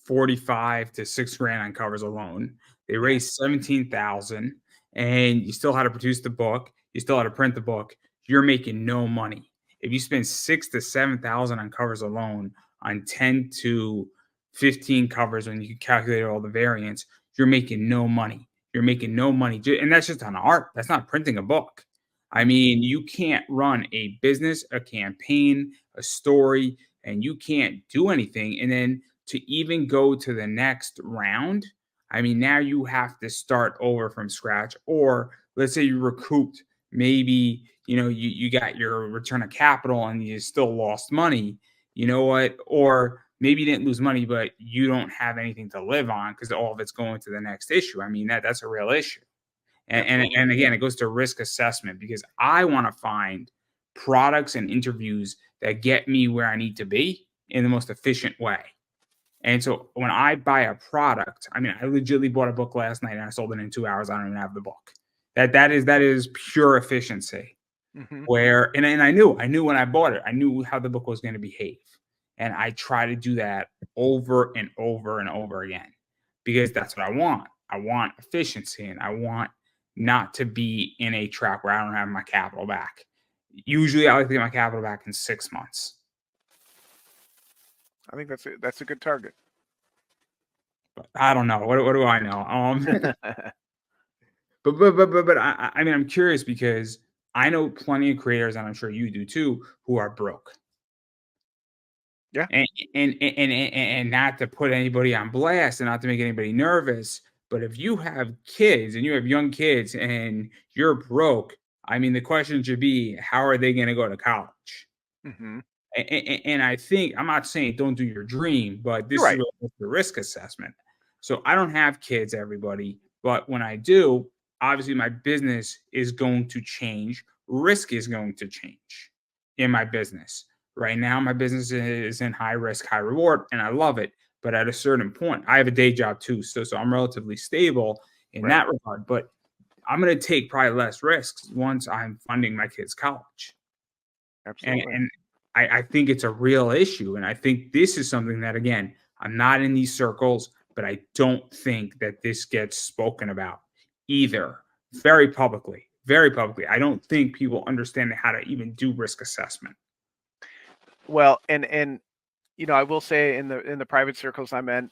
45 to $6,000 on covers alone. They raised 17,000, and you still had to produce the book. You still had to print the book. You're making no money. If you spend 6,000 to 7,000 on covers alone, on 10 to 15 covers, when you calculate all the variants, you're making no money. You're making no money, and that's just on art. That's not printing a book. I mean, you can't run a business, a campaign, a story, and you can't do anything. And then to even go to the next round, I mean, now you have to start over from scratch. Or let's say you recouped, maybe, you got your return of capital and you still lost money. You know what? Or maybe you didn't lose money, but you don't have anything to live on because all of it's going to the next issue. I mean, that's a real issue. And again, it goes to risk assessment, because I want to find products and interviews that get me where I need to be in the most efficient way. And so when I buy a product, I mean, I legitimately bought a book last night and I sold it in 2 hours. I don't even have the book. That is pure efficiency. Where and I knew when I bought it, I knew how the book was going to behave. And I try to do that over and over and over again, because that's what I want. I want efficiency, and I want not to be in a trap where I don't have my capital back. Usually I like to get my capital back in 6 months. I think that's a good target. But I don't know. What do I know? But I mean, I'm curious because I know plenty of creators, and I'm sure you do too, who are broke. Yeah. And not to put anybody on blast and not to make anybody nervous, but if you have kids and you have young kids and you're broke, I mean, the question should be, how are they going to go to college? Mm-hmm. And I think I'm not saying don't do your dream, but this You're is right. the risk assessment. So I don't have kids, everybody, but when I do, obviously my business is going to change. Risk is going to change in my business. Right now, my business is in high risk, high reward, and I love it. But at a certain point, I have a day job too, so I'm relatively stable in Right. that regard. But I'm going to take probably less risks once I'm funding my kids' college. Absolutely. And I think it's a real issue. And I think this is something that, again, I'm not in these circles, but I don't think that this gets spoken about either very publicly. Very publicly. I don't think people understand how to even do risk assessment. Well, and I will say in the private circles I'm in,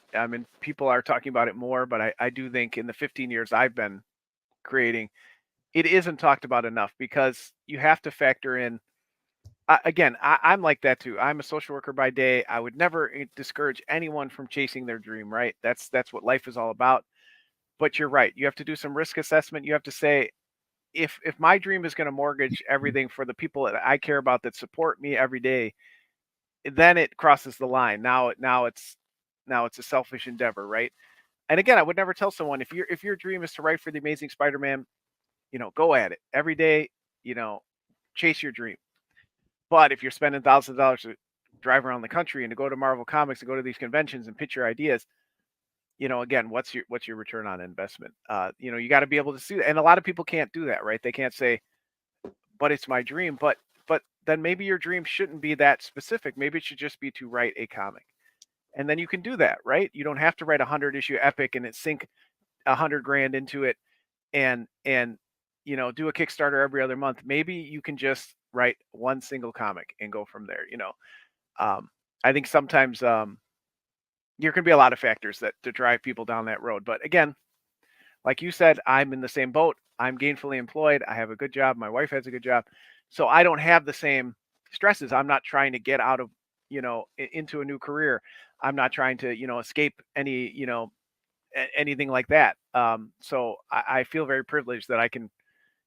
people are talking about it more, but I do think in the 15 years I've been creating, it isn't talked about enough because you have to factor in. Again, I'm like that too. I'm a social worker by day. I would never discourage anyone from chasing their dream, right? That's what life is all about. But you're right. You have to do some risk assessment. You have to say, if my dream is going to mortgage everything for the people that I care about that support me every day, then it crosses the line. Now it's a selfish endeavor, right? And again, I would never tell someone if your dream is to write for the Amazing Spider-Man, go at it every day, chase your dream. But if you're spending thousands of dollars to drive around the country and to go to Marvel Comics and go to these conventions and pitch your ideas, again, what's your return on investment? You got to be able to see that. And a lot of people can't do that, right? They can't say, but it's my dream. But then maybe your dream shouldn't be that specific. Maybe it should just be to write a comic. And then you can do that, right? You don't have to write a 100-issue epic and sink $100,000 into it and do a Kickstarter every other month. Maybe you can just write one single comic and go from there. I think sometimes there can be a lot of factors that to drive people down that road. But again, like you said, I'm in the same boat. I'm gainfully employed. I have a good job. My wife has a good job. So I don't have the same stresses. I'm not trying to get out of, into a new career. I'm not trying to, escape any, anything like that. So I feel very privileged that I can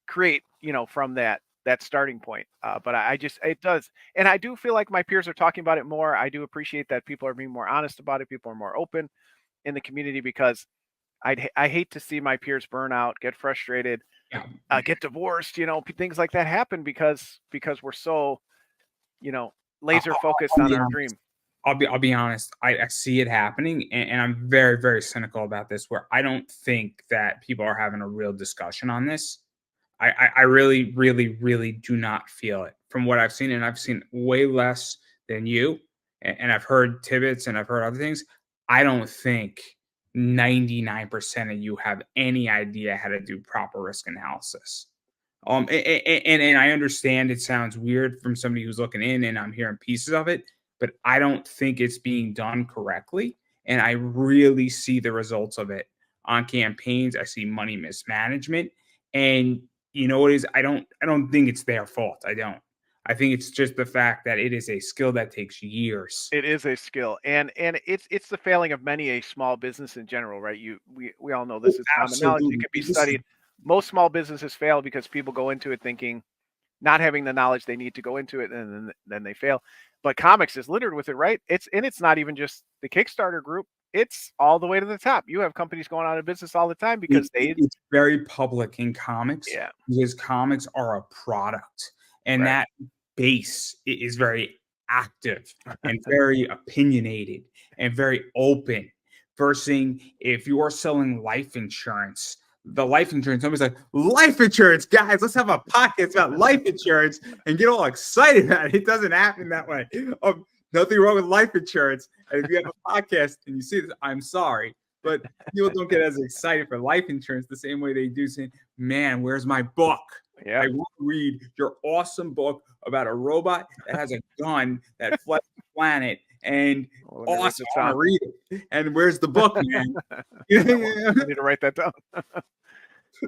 create, from that starting point. But it does. And I do feel like my peers are talking about it more. I do appreciate that people are being more honest about it. People are more open in the community because I hate to see my peers burn out, get frustrated, Yeah. Get divorced, things like that happen because we're so, laser focused on our dream. I'll be honest. I see it happening, and I'm very, very cynical about this. Where I don't think that people are having a real discussion on this. I really, really, really do not feel it from what I've seen, and I've seen way less than you, and I've heard tidbits and I've heard other things. I don't think 99% of you have any idea how to do proper risk analysis. And I understand it sounds weird from somebody who's looking in, and I'm hearing pieces of it, but I don't think it's being done correctly. And I really see the results of it on campaigns. I see money mismanagement, and you know what is I don't think it's their fault. I don't. I think it's just the fact that it is a skill that takes years. It is a skill, and it's the failing of many a small business in general, right? We all know this is common knowledge. It Absolutely. can be studied. Most small businesses fail because people go into it thinking, not having the knowledge they need to go into it, and then they fail. But comics is littered with it, right? It's not even just the Kickstarter group. It's all the way to the top. You have companies going out of business all the time because it's very public in comics. Yeah. Because comics are a product, and Right. that base is very active and very opinionated and very open. Versus if you are selling life insurance, the life insurance, somebody's like, life insurance, guys, let's have a podcast about life insurance and get all excited about it. It doesn't happen that way. Nothing wrong with life insurance. And if you have a podcast and you see this, I'm sorry. But people don't get as excited for life insurance the same way they do saying, man, where's my book? Yeah. I want to read your awesome book about a robot that has a gun that fled the planet and Well, let me write awesome, this I want to down. read it. And where's the book, man? I need to write that down.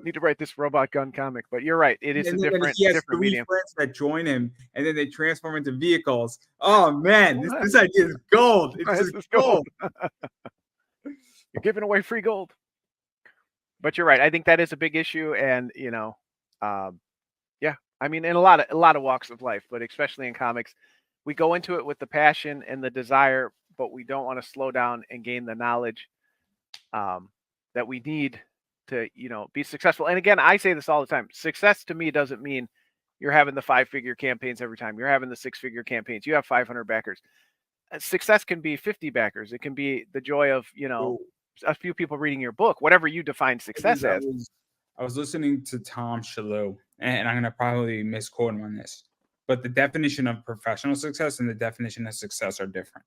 Need to write this robot gun comic, but you're right. It is a And then different he has different 3 medium. friends that join him, and then they transform into vehicles. Oh man, What? this idea is gold. It's This just is gold. You're giving away free gold. But you're right. I think that is a big issue, and yeah. I mean, in a lot of walks of life, but especially in comics, we go into it with the passion and the desire, but we don't want to slow down and gain the knowledge that we need to, be successful. And again, I say this all the time. Success to me doesn't mean you're having the 5-figure campaigns every time. You're having the 6-figure campaigns. You have 500 backers. Success can be 50 backers. It can be the joy of, a few people reading your book, whatever you define success as. I was listening to Tom Shalhoub, and I'm going to probably misquote him on this, but the definition of professional success and the definition of success are different.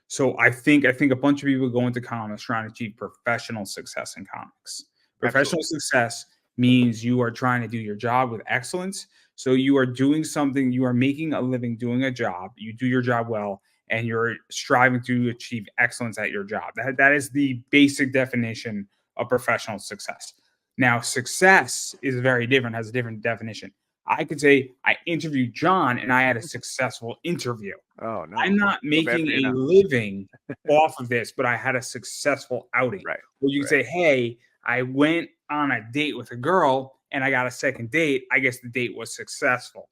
So I think a bunch of people go into comics trying to achieve professional success in comics. Professional success means you are trying to do your job with excellence. So you are doing something, you are making a living doing a job. You do your job well, and you're striving to achieve excellence at your job. That is the basic definition of professional success. Now, success is very different, has a different definition. I could say I interviewed John and I had a successful interview. Oh no! I'm not making a living off of this, but I had a successful outing. Right. Where you can say, hey, I went on a date with a girl and I got a second date. I guess the date was successful.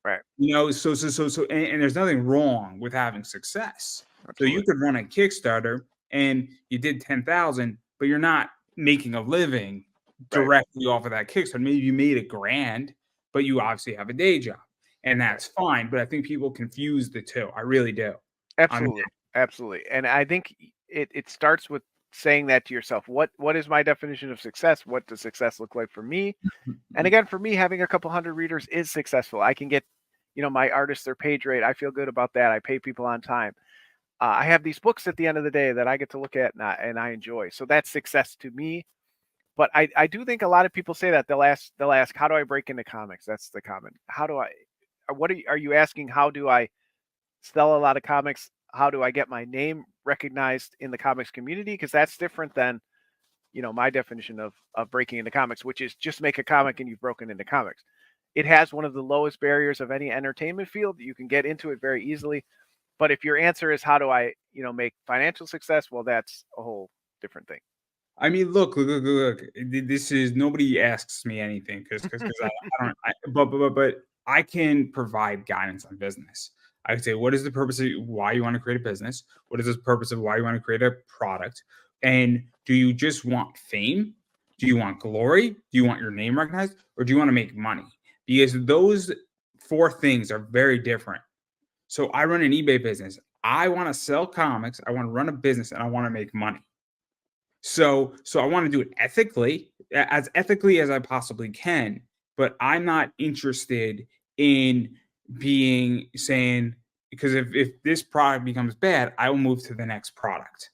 Right. So, and there's nothing wrong with having success. Absolutely. So you could run a Kickstarter and you did 10,000, but you're not making a living directly off of that Kickstarter. Maybe you made $1,000, but you obviously have a day job, and that's fine. But I think people confuse the two. I really do. Absolutely. Absolutely. And I think it starts with saying that to yourself. What is my definition of success? What does success look like for me? And again, for me, having a couple hundred readers is successful. I can get, my artists their page rate. I feel good about that. I pay people on time. I have these books at the end of the day that I get to look at and I enjoy. So that's success to me. But I do think a lot of people say that they'll ask, how do I break into comics? That's the comment. Are you asking? How do I sell a lot of comics? How do I get my name recognized in the comics community? Because that's different than, my definition of breaking into comics, which is just make a comic and you've broken into comics. It has one of the lowest barriers of any entertainment field. You can get into it very easily. But if your answer is how do I, make financial success? Well, that's a whole different thing. I mean, look. This is, nobody asks me anything because I don't. But I can provide guidance on business. I would say, what is the purpose of why you want to create a business? What is the purpose of why you want to create a product? And do you just want fame? Do you want glory? Do you want your name recognized? Or do you want to make money? Because those 4 things are very different. So I run an eBay business. I want to sell comics. I want to run a business, and I want to make money. So I want to do it ethically as I possibly can, but I'm not interested in saying, because if this product becomes bad, I will move to the next product,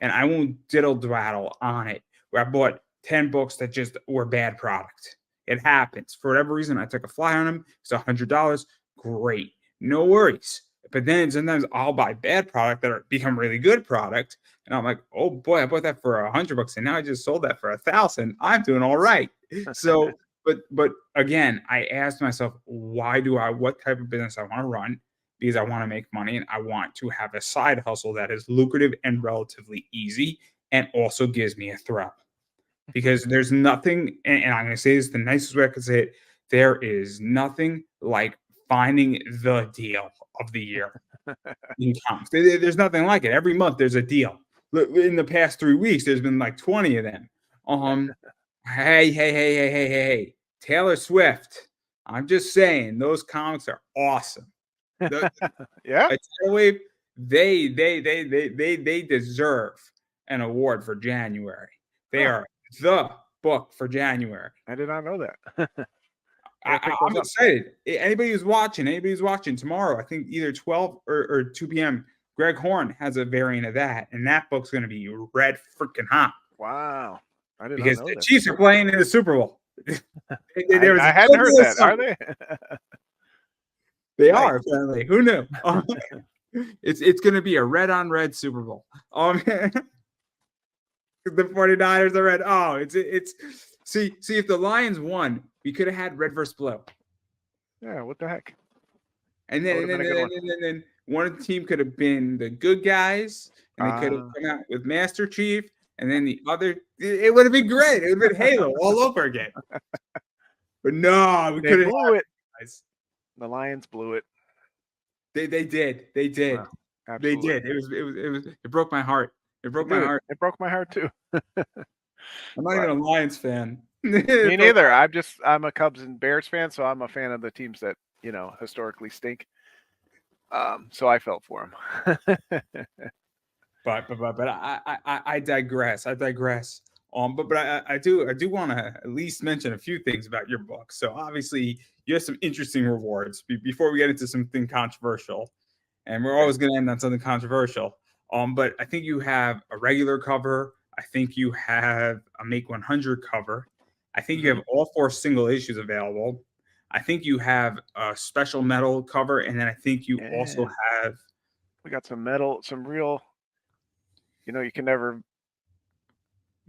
and I won't diddle daddle on it where I bought 10 books that just were bad product. It happens. For whatever reason, I took a fly on them. It's $100. Great. No worries. But then sometimes I'll buy bad product that become really good product. And I'm like, oh boy, I bought that for $100 and now I just sold that for $1,000. I'm doing all right. So, but again, I asked myself, what type of business I want to run? Because I want to make money and I want to have a side hustle that is lucrative and relatively easy and also gives me a thrill. Because there's nothing, and I'm going to say this the nicest way I could say it, there is nothing like finding the deal of the year in comics. There's nothing like it. Every month there's a deal. In the past 3 weeks, there's been like 20 of them. Hey, Taylor Swift. I'm just saying, those comics are awesome. Yeah. Wave, they deserve an award for January. They are the book for January. I did not know that. I'm excited. Anybody who's watching tomorrow, I think either 12 or 2 p.m., Greg Horn has a variant of that, and that book's going to be red freaking hot. Wow. I did because not know the Chiefs are playing in the Super Bowl. I hadn't heard that. Are they? They are, apparently. Who knew? It's going to be a red on red Super Bowl. The 49ers are red. Oh, it's see if the Lions won, we could have had red versus blue. Yeah, what the heck? And That then, would've been a good one. then one of the team could have been the good guys, and they could have come out with Master Chief, and then the other. It would have been great. It would have been Halo all over again. But no, we They couldn't. blew it. Guys. The Lions blew it. They did. They did. Wow, They absolutely. did. It broke my heart. It broke my Dude, heart. it broke my heart too. I'm not even a Lions fan. Me neither. I'm a Cubs and Bears fan, so I'm a fan of the teams that, historically stink. So I felt for him. But I digress. I digress. But I do want to at least mention a few things about your book. So obviously you have some interesting rewards before we get into something controversial, and we're always going to end on something controversial. But I think you have a regular cover. I think you have a Make 100 cover. I think you have all 4 single issues available. I think you have a special metal cover, and then I think you also have. We got some metal, some real. You can never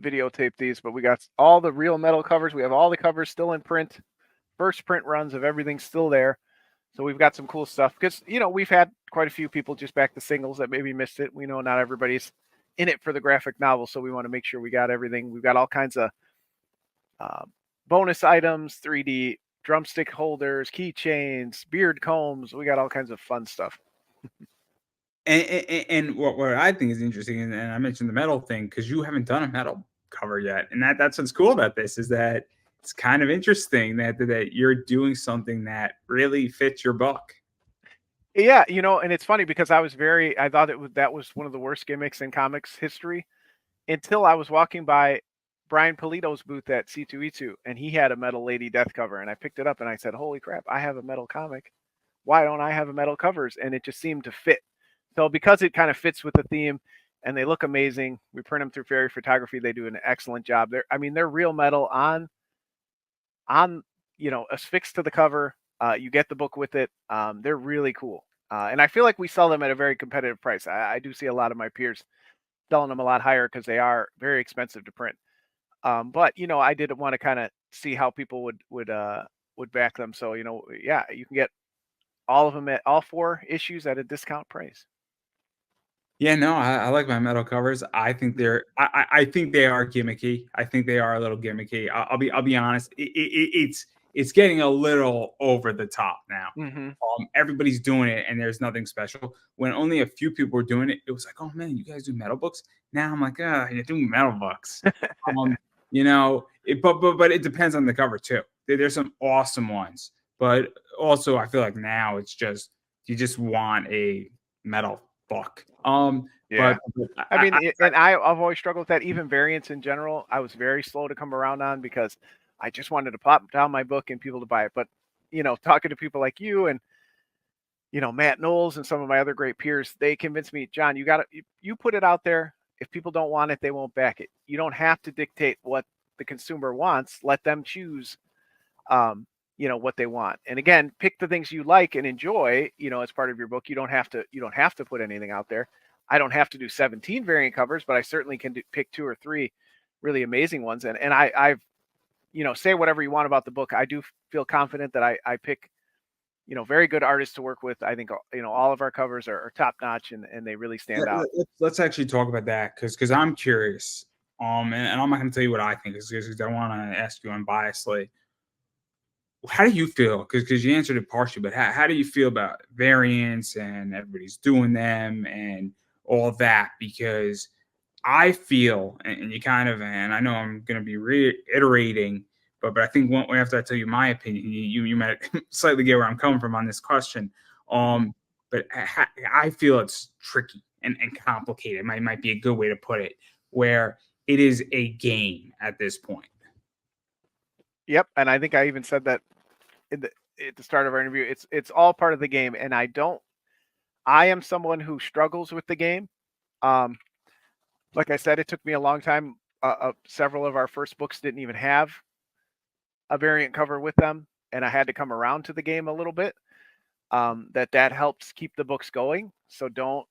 videotape these, but we got all the real metal covers. We have all the covers still in print. First print runs of everything still there. So we've got some cool stuff because, we've had quite a few people just back the singles that maybe missed it. We know not everybody's in it for the graphic novel, so we want to make sure we got everything. We've got all kinds of bonus items, 3D drumstick holders, keychains, beard combs. We got all kinds of fun stuff. And what I think is interesting, and I mentioned the metal thing because you haven't done a metal cover yet, and that's what's cool about this is that it's kind of interesting that you're doing something that really fits your book. Yeah, and it's funny because I thought that was one of the worst gimmicks in comics history until I was walking by Brian Polito's booth at C2E2 and he had a metal Lady Death cover and I picked it up and I said, "Holy crap, I have a metal comic. Why don't I have a metal covers?" And it just seemed to fit. So because it kind of fits with the theme and they look amazing, we print them through Fairy Photography. They do an excellent job. They're real metal on affixed to the cover. You get the book with it. They're really cool. And I feel like we sell them at a very competitive price. I do see a lot of my peers selling them a lot higher because they are very expensive to print. But I did want to kind of see how people would back them. So yeah, you can get all of them at all 4 issues at a discount price. Yeah, no, I like my metal covers. I think I think they are gimmicky. I think they are a little gimmicky. I'll be honest. It's getting a little over the top now. Everybody's doing it, and there's nothing special. When only a few people were doing it, it was like, oh man, you guys do metal books. Now I'm like, you're doing metal books. But it depends on the cover too. There's some awesome ones, but also I feel like now it's just you just want a metal book. Yeah. But I've always struggled with that. Even variants in general, I was very slow to come around on because I just wanted to pop down my book and people to buy it. But talking to people like you and Matt Knowles and some of my other great peers, they convinced me, John, you put it out there. If people don't want it, they won't back it. You don't have to dictate what the consumer wants. Let them choose what they want. And again, pick the things you like and enjoy, as part of your book. You don't have to put anything out there. I don't have to do 17 variant covers, but I certainly can pick 2 or 3 really amazing ones. And I've say whatever you want about the book. I do feel confident that I pick, very good artists to work with. I think, all of our covers are top notch and they really stand out. Let's actually talk about that because I'm curious. And I'm not going to tell you what I think because I want to ask you unbiasedly. How do you feel? Because you answered it partially, but how do you feel about variants and everybody's doing them and all that? Because I feel, and you kind of, and I know I'm going to be reiterating, but I think after I tell you my opinion, you might slightly get where I'm coming from on this question. But I feel it's tricky and complicated. It might be a good way to put it, where it is a game at this point. Yep, and I think I even said that at the start of our interview. It's all part of the game, and I am someone who struggles with the game. Like I said, it took me a long time. Several of our first books didn't even have a variant cover with them, and I had to come around to the game a little bit. that helps keep the books going. So don't,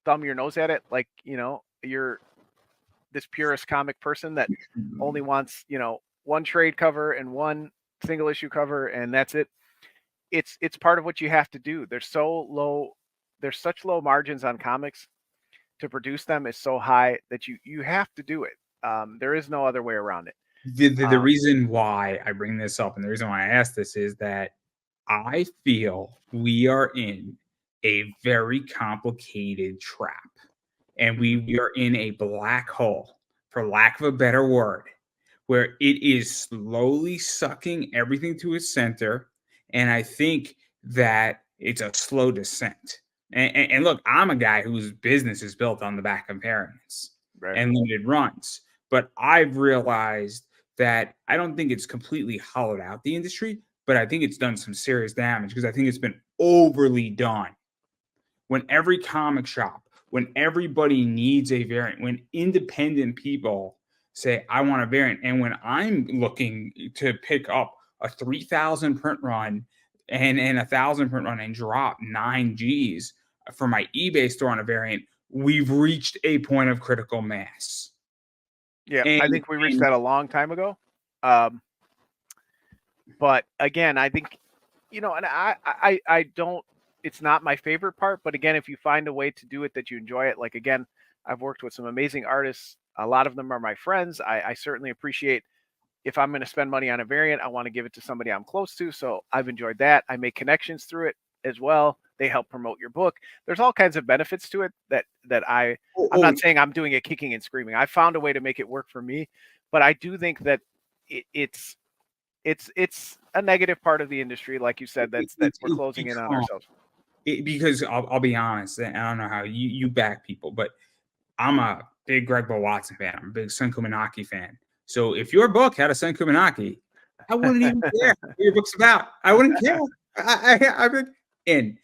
thumb your nose at it like, you're this purist comic person that only wants, one trade cover and one single issue cover, and that's it. It's part of what you have to do. There's such low margins on comics. To produce them is so high that you have to do it. There is no other way around it. The reason why I bring this up and the reason why I ask this is that I feel we are in a very complicated trap, and we are in a black hole, for lack of a better word, where it is slowly sucking everything to its center. And I think that it's a slow descent. And look, I'm a guy whose business is built on the back of variants Right. and limited runs. But I've realized that I don't think it's completely hollowed out the industry, but I think it's done some serious damage because I think it's been overly done. When every comic shop, when everybody needs a variant, when independent people say, I want a variant, and when I'm looking to pick up a 3,000 print run and a 1,000 print run and drop 9 Gs for my eBay store on a variant, we've reached a point of critical mass. Yeah, I think we reached that a long time ago. But again, I think, and I don't, it's not my favorite part, but again, if you find a way to do it that you enjoy it, like, again, I've worked with some amazing artists. A lot of them are my friends. I certainly appreciate, if I'm going to spend money on a variant, I want to give it to somebody I'm close to. So I've enjoyed that. I make connections through it as well. They help promote your book. There's all kinds of benefits to it that I'm not saying I'm doing it kicking and screaming. I found a way to make it work for me, but I do think that it's a negative part of the industry, like you said, that we're closing in on ourselves. Because I'll be honest, and I don't know how you back people, but I'm a big Greg Bo Watson fan. I'm a big Sen Kumanaki fan. So if your book had a Sen Kumanaki, I wouldn't even care what your book's about. I wouldn't care. I've been in.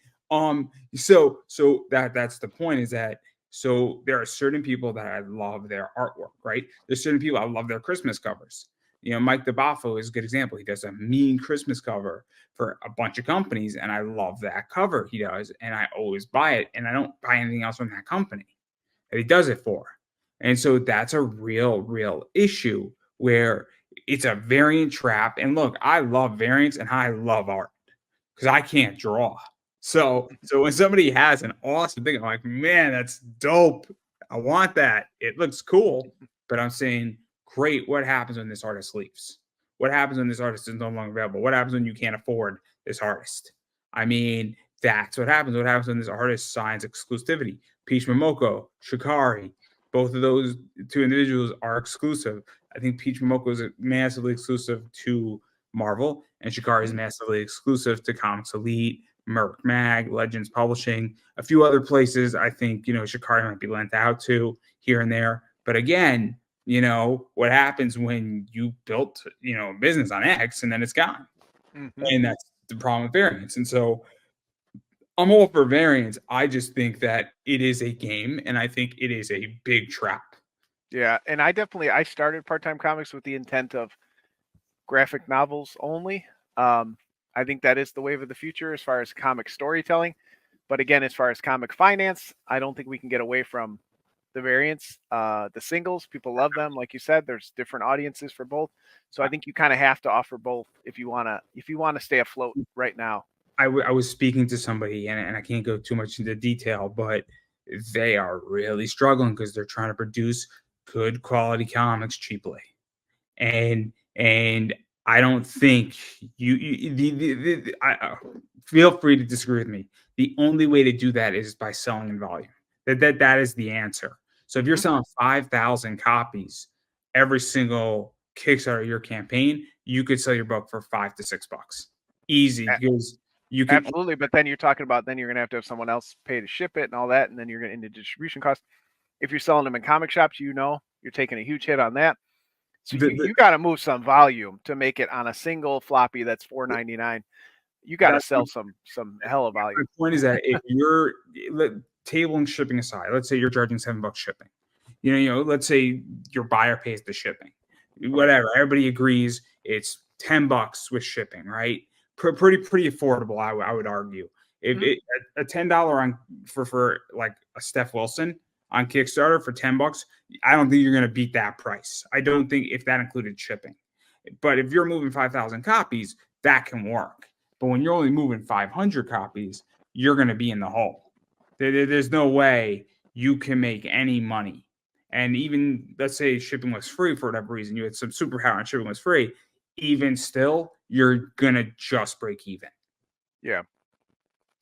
So that's the point, is that, so there are certain people that I love their artwork, right? There's certain people I love their Christmas covers. Mike DeBaffo is a good example. He does a mean Christmas cover for a bunch of companies, and I love that cover he does, and I always buy it, and I don't buy anything else from that company that he does it for. And so that's a real issue where it's a variant trap. And look, I love variants and I love art because I can't draw. So when somebody has an awesome thing, I'm like, man, that's dope. I want that. It looks cool. But I'm saying, great, what happens when this artist leaves? What happens when this artist is no longer available? What happens when you can't afford this artist? I mean, that's what happens. What happens when this artist signs exclusivity? Peach Momoko, Shikari, both of those two individuals are exclusive. I think Peach Momoko is massively exclusive to Marvel, and Shikari is massively exclusive to Comics Elite, Merc Mag, Legends Publishing, a few other places. I think, Shikari might be lent out to here and there. But again, what happens when you built, a business on X and then it's gone? Mm-hmm. And that's the problem with variants. And so I'm all for variants. I just think that it is a game, and I think it is a big trap. Yeah, and I started Part-Time Comix with the intent of graphic novels only. I think that is the wave of the future as far as comic storytelling. But again, as far as comic finance, I don't think we can get away from the variants. The singles, people love them. Like you said, there's different audiences for both. So I think you kind of have to offer both if you want to stay afloat right now. I was speaking to somebody, and I can't go too much into detail, but they are really struggling because they're trying to produce good quality comics cheaply. And I don't think I feel free to disagree with me. The only way to do that is by selling in volume. That is the answer. So if you're selling 5,000 copies every single Kickstarter of your campaign, you could sell your book for $5 to $6. Easy, because you can. Absolutely, but then you're talking about, then you're going to have someone else pay to ship it and all that, and then you're going into distribution costs. If you're selling them in comic shops, you're taking a huge hit on that. So you got to move some volume to make it on a single floppy that's $4.99. You got to sell some hell of volume. The point is that if you're table and shipping aside, let's say you're charging $7 shipping. Let's say your buyer pays the shipping. Whatever, everybody agrees it's $10 with shipping, right? pretty affordable. I would argue. If Mhm. a $10 on for like a Steph Wilson on Kickstarter for $10, I don't think you're going to beat that price. I don't think if that included shipping. But if you're moving 5,000 copies, that can work. But when you're only moving 500 copies, you're going to be in the hole. There's no way you can make any money. And even let's say shipping was free for whatever reason, you had some superpower and shipping was free. Even still, you're gonna just break even. Yeah.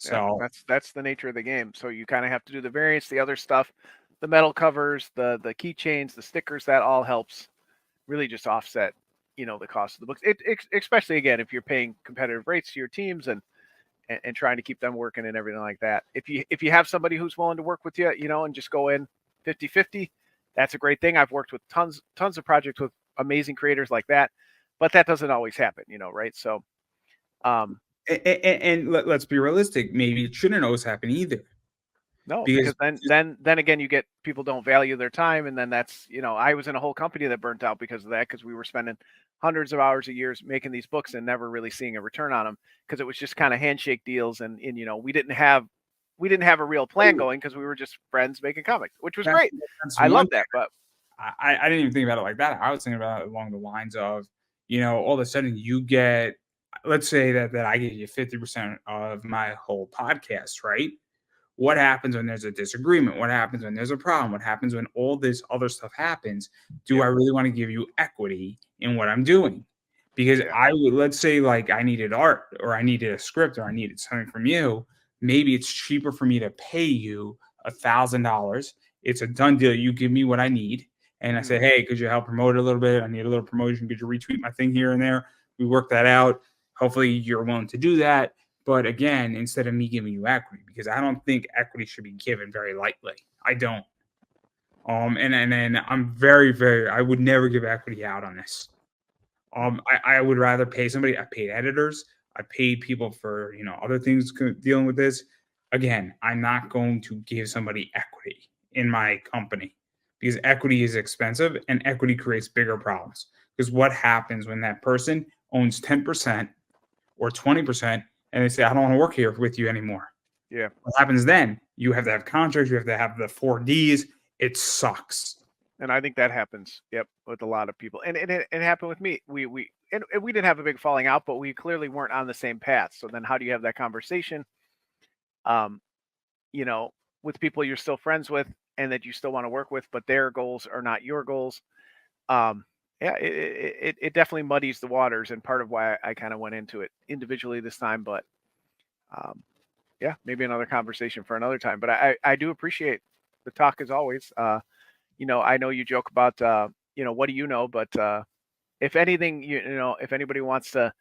Yeah, So that's the nature of the game. So you kind of have to do the variants, the other stuff, the metal covers, the keychains, the stickers. That all helps really just offset, the cost of the books. Especially again if you're paying competitive rates to your teams and trying to keep them working and everything like that. If you have somebody who's willing to work with you, and just go in 50-50, that's a great thing. I've worked with tons of projects with amazing creators like that, but that doesn't always happen, right? So, and let's be realistic. Maybe it shouldn't always happen either. no, Because because then again, you get people don't value their time, and then that's I was in a whole company that burnt out because of that, because we were spending hundreds of hours a year making these books and never really seeing a return on them, because it was just kind of handshake deals, and we didn't have a real plan going, because we were just friends making comics, which was great. that's I one love that, but I didn't even think about it like that. I was thinking about it along the lines of, all of a sudden you get, let's say that I give you 50% of my whole podcast, right? What happens when there's a disagreement? What happens when there's a problem? What happens when all this other stuff happens? Do yep, I really want to give you equity in what I'm doing? Because yeah, I would, let's say like I needed art or I needed a script or I needed something from you. Maybe it's cheaper for me to pay you $1,000. It's a done deal. You give me what I need. And I mhm, say, hey, could you help promote it a little bit? I need a little promotion. Could you retweet my thing here and there? We work that out. Hopefully you're willing to do that. But again, instead of me giving you equity, because I don't think equity should be given very lightly. I don't. And then I'm very, I would never give equity out on this. I would rather pay somebody. I paid editors. I paid people for other things dealing with this. Again, I'm not going to give somebody equity in my company because equity is expensive and equity creates bigger problems. Because what happens when that person owns 10% or 20% and they say, I don't want to work here with you anymore? yeah. What happens then? You have to have contracts. You have to have the 4Ds. It sucks. And I think that happens, yep, with a lot of people. And it happened with me. And we didn't have a big falling out, but we clearly weren't on the same path. So then how do you have that conversation, um, you know, with people you're still friends with and that you still want to work with, but their goals are not your goals? Um, yeah, it definitely muddies the waters, and part of why I kind of went into it individually this time. But um, yeah, maybe another conversation for another time. But I do appreciate the talk as always. I know you joke about, what do you know? But if anything, if anybody wants to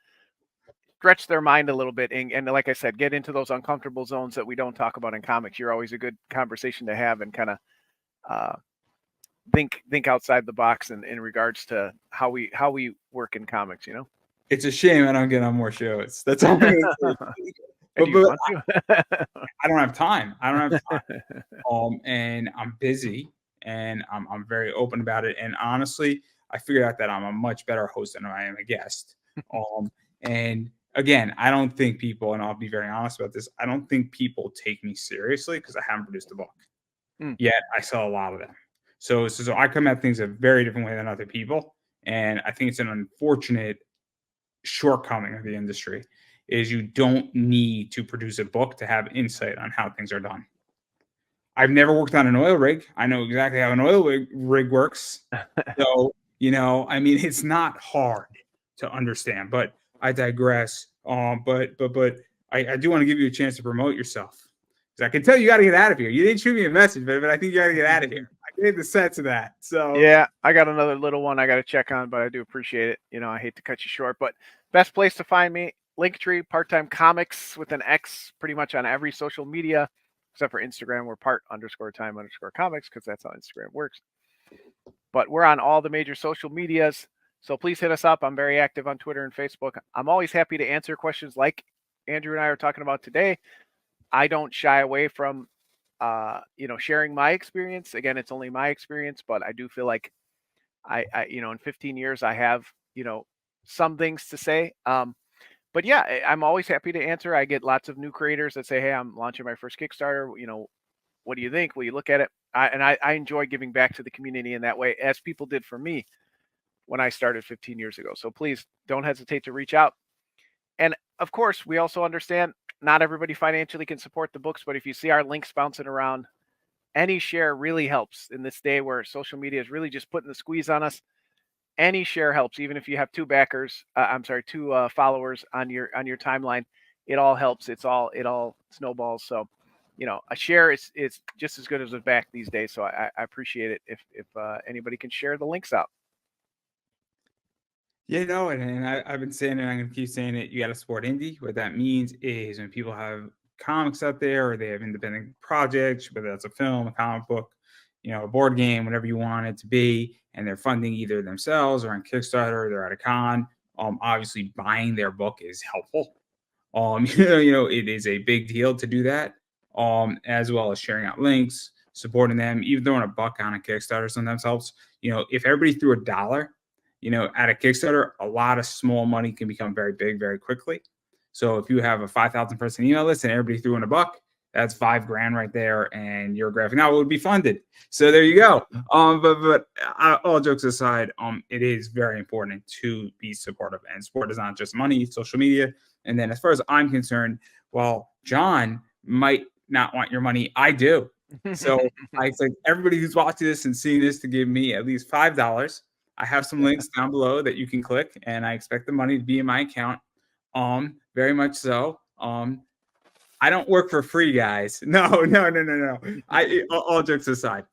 stretch their mind a little bit and like I said, get into those uncomfortable zones that we don't talk about in comics, you're always a good conversation to have and kind of uh, think outside the box in regards to how we work in comics. It's a shame I don't get on more shows. That's all I'm going to say. And do you want to? I don't have time. I don't have time. And I'm busy, and I'm very open about it. And honestly, I figured out that I'm a much better host than I am a guest. And again, I don't think people, and I'll be very honest about this, I don't think people take me seriously because I haven't produced a book. Yet I sell a lot of them. So I come at things a very different way than other people. And I think it's an unfortunate shortcoming of the industry is you don't need to produce a book to have insight on how things are done. I've never worked on an oil rig. I know exactly how an oil rig works. So, I mean, it's not hard to understand, but I digress. But I do want to give you a chance to promote yourself. Because I can tell you got to get out of here. You didn't shoot me a message, but I think you got to get out of here. I gave the sense of that. So Yeah, I got another little one I got to check on, but I do appreciate it. I hate to cut you short, but best place to find me, Linktree, Part-Time Comix with an X, pretty much on every social media, except for Instagram. We're part_time_comics because that's how Instagram works. But we're on all the major social medias, so please hit us up. I'm very active on Twitter and Facebook. I'm always happy to answer questions like Andrew and I are talking about today. I don't shy away from sharing my experience. Again, it's only my experience, but I do feel like I in 15 years I have some things to say. But yeah, I'm always happy to answer. I get lots of new creators that say, "Hey, I'm launching my first Kickstarter. What do you think? Will you look at it?" I enjoy giving back to the community in that way, as people did for me when I started 15 years ago. So please don't hesitate to reach out. And of course, we also understand not everybody financially can support the books, but if you see our links bouncing around, any share really helps in this day where social media is really just putting the squeeze on us. Any share helps, even if you have two followers on your timeline. It all helps. It all snowballs. So, a share is just as good as a back these days. So I appreciate it if anybody can share the links out. Yeah, no, and I've been saying it, I'm gonna keep saying it. You got to support indie. What that means is when people have comics out there or they have independent projects, whether that's a film, a comic book, a board game, whatever you want it to be, and they're funding either themselves or on Kickstarter, or they're at a con. Obviously, buying their book is helpful. It is a big deal to do that. As well as sharing out links, supporting them, even throwing a buck on a Kickstarter sometimes helps. If everybody threw $1, at a Kickstarter, a lot of small money can become very big very quickly. So if you have a 5,000 person email list and everybody threw in a buck, that's $5,000 right there, and your graphic novel would be funded. So there you go. But all jokes aside, it is very important to be supportive, and support is not just money, it's social media. And then as far as I'm concerned, while Jon might not want your money, I do. So I expect everybody who's watching this and seeing this to give me at least $5. I have some links down below that you can click, and I expect the money to be in my account. Very much so. I don't work for free, guys. No. All jokes aside.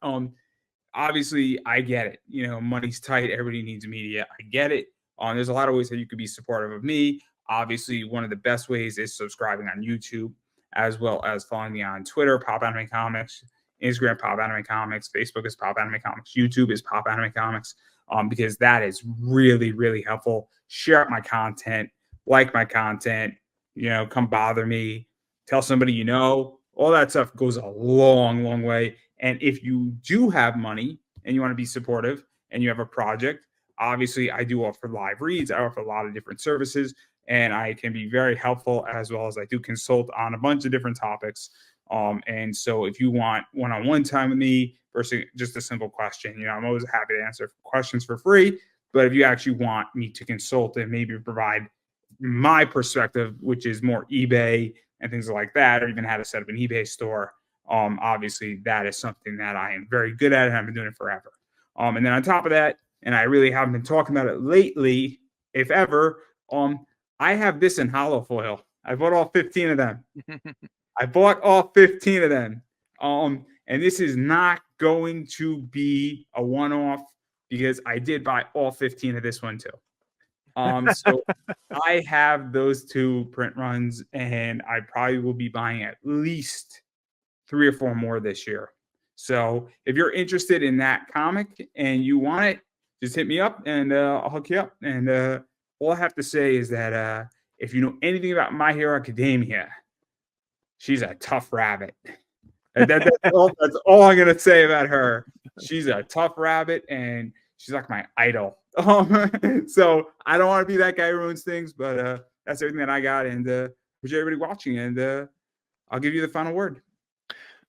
Obviously I get it. Money's tight. Everybody needs media. I get it. There's a lot of ways that you could be supportive of me. Obviously, one of the best ways is subscribing on YouTube, as well as following me on Twitter, Pop Anime Comics, Instagram, Pop Anime Comics, Facebook is Pop Anime Comics, YouTube is Pop Anime Comics, because that is really, really helpful. Share out my content, like my content, come bother me, tell somebody all that stuff goes a long, long way. And if you do have money and you want to be supportive and you have a project, obviously I do offer live reads. I offer a lot of different services, and I can be very helpful, as well as I do consult on a bunch of different topics. And so if you want one-on-one time with me versus just a simple question, I'm always happy to answer questions for free. But if you actually want me to consult and maybe provide my perspective, which is more eBay and things like that, or even how to set up an eBay store, obviously that is something that I am very good at, and I've been doing it forever. And then on top of that, and I really haven't been talking about it lately, if ever, I have this in hollow foil. I bought all 15 of them. And this is not going to be a one-off, because I did buy all 15 of this one too. So I have those 2 print runs, and I probably will be buying at least 3 or 4 more this year. So if you're interested in that comic and you want it, just hit me up and I'll hook you up. And all I have to say is that if you know anything about My Hero Academia, she's a tough rabbit. That's all I'm going to say about her. She's a tough rabbit, and she's like my idol. So I don't want to be that guy who ruins things, but that's everything that I got. And appreciate everybody watching, and I'll give you the final word.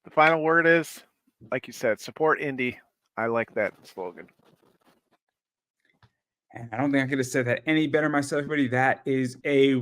The final word is, like you said, support indie. I like that slogan. And I don't think I could have said that any better myself, everybody. That is a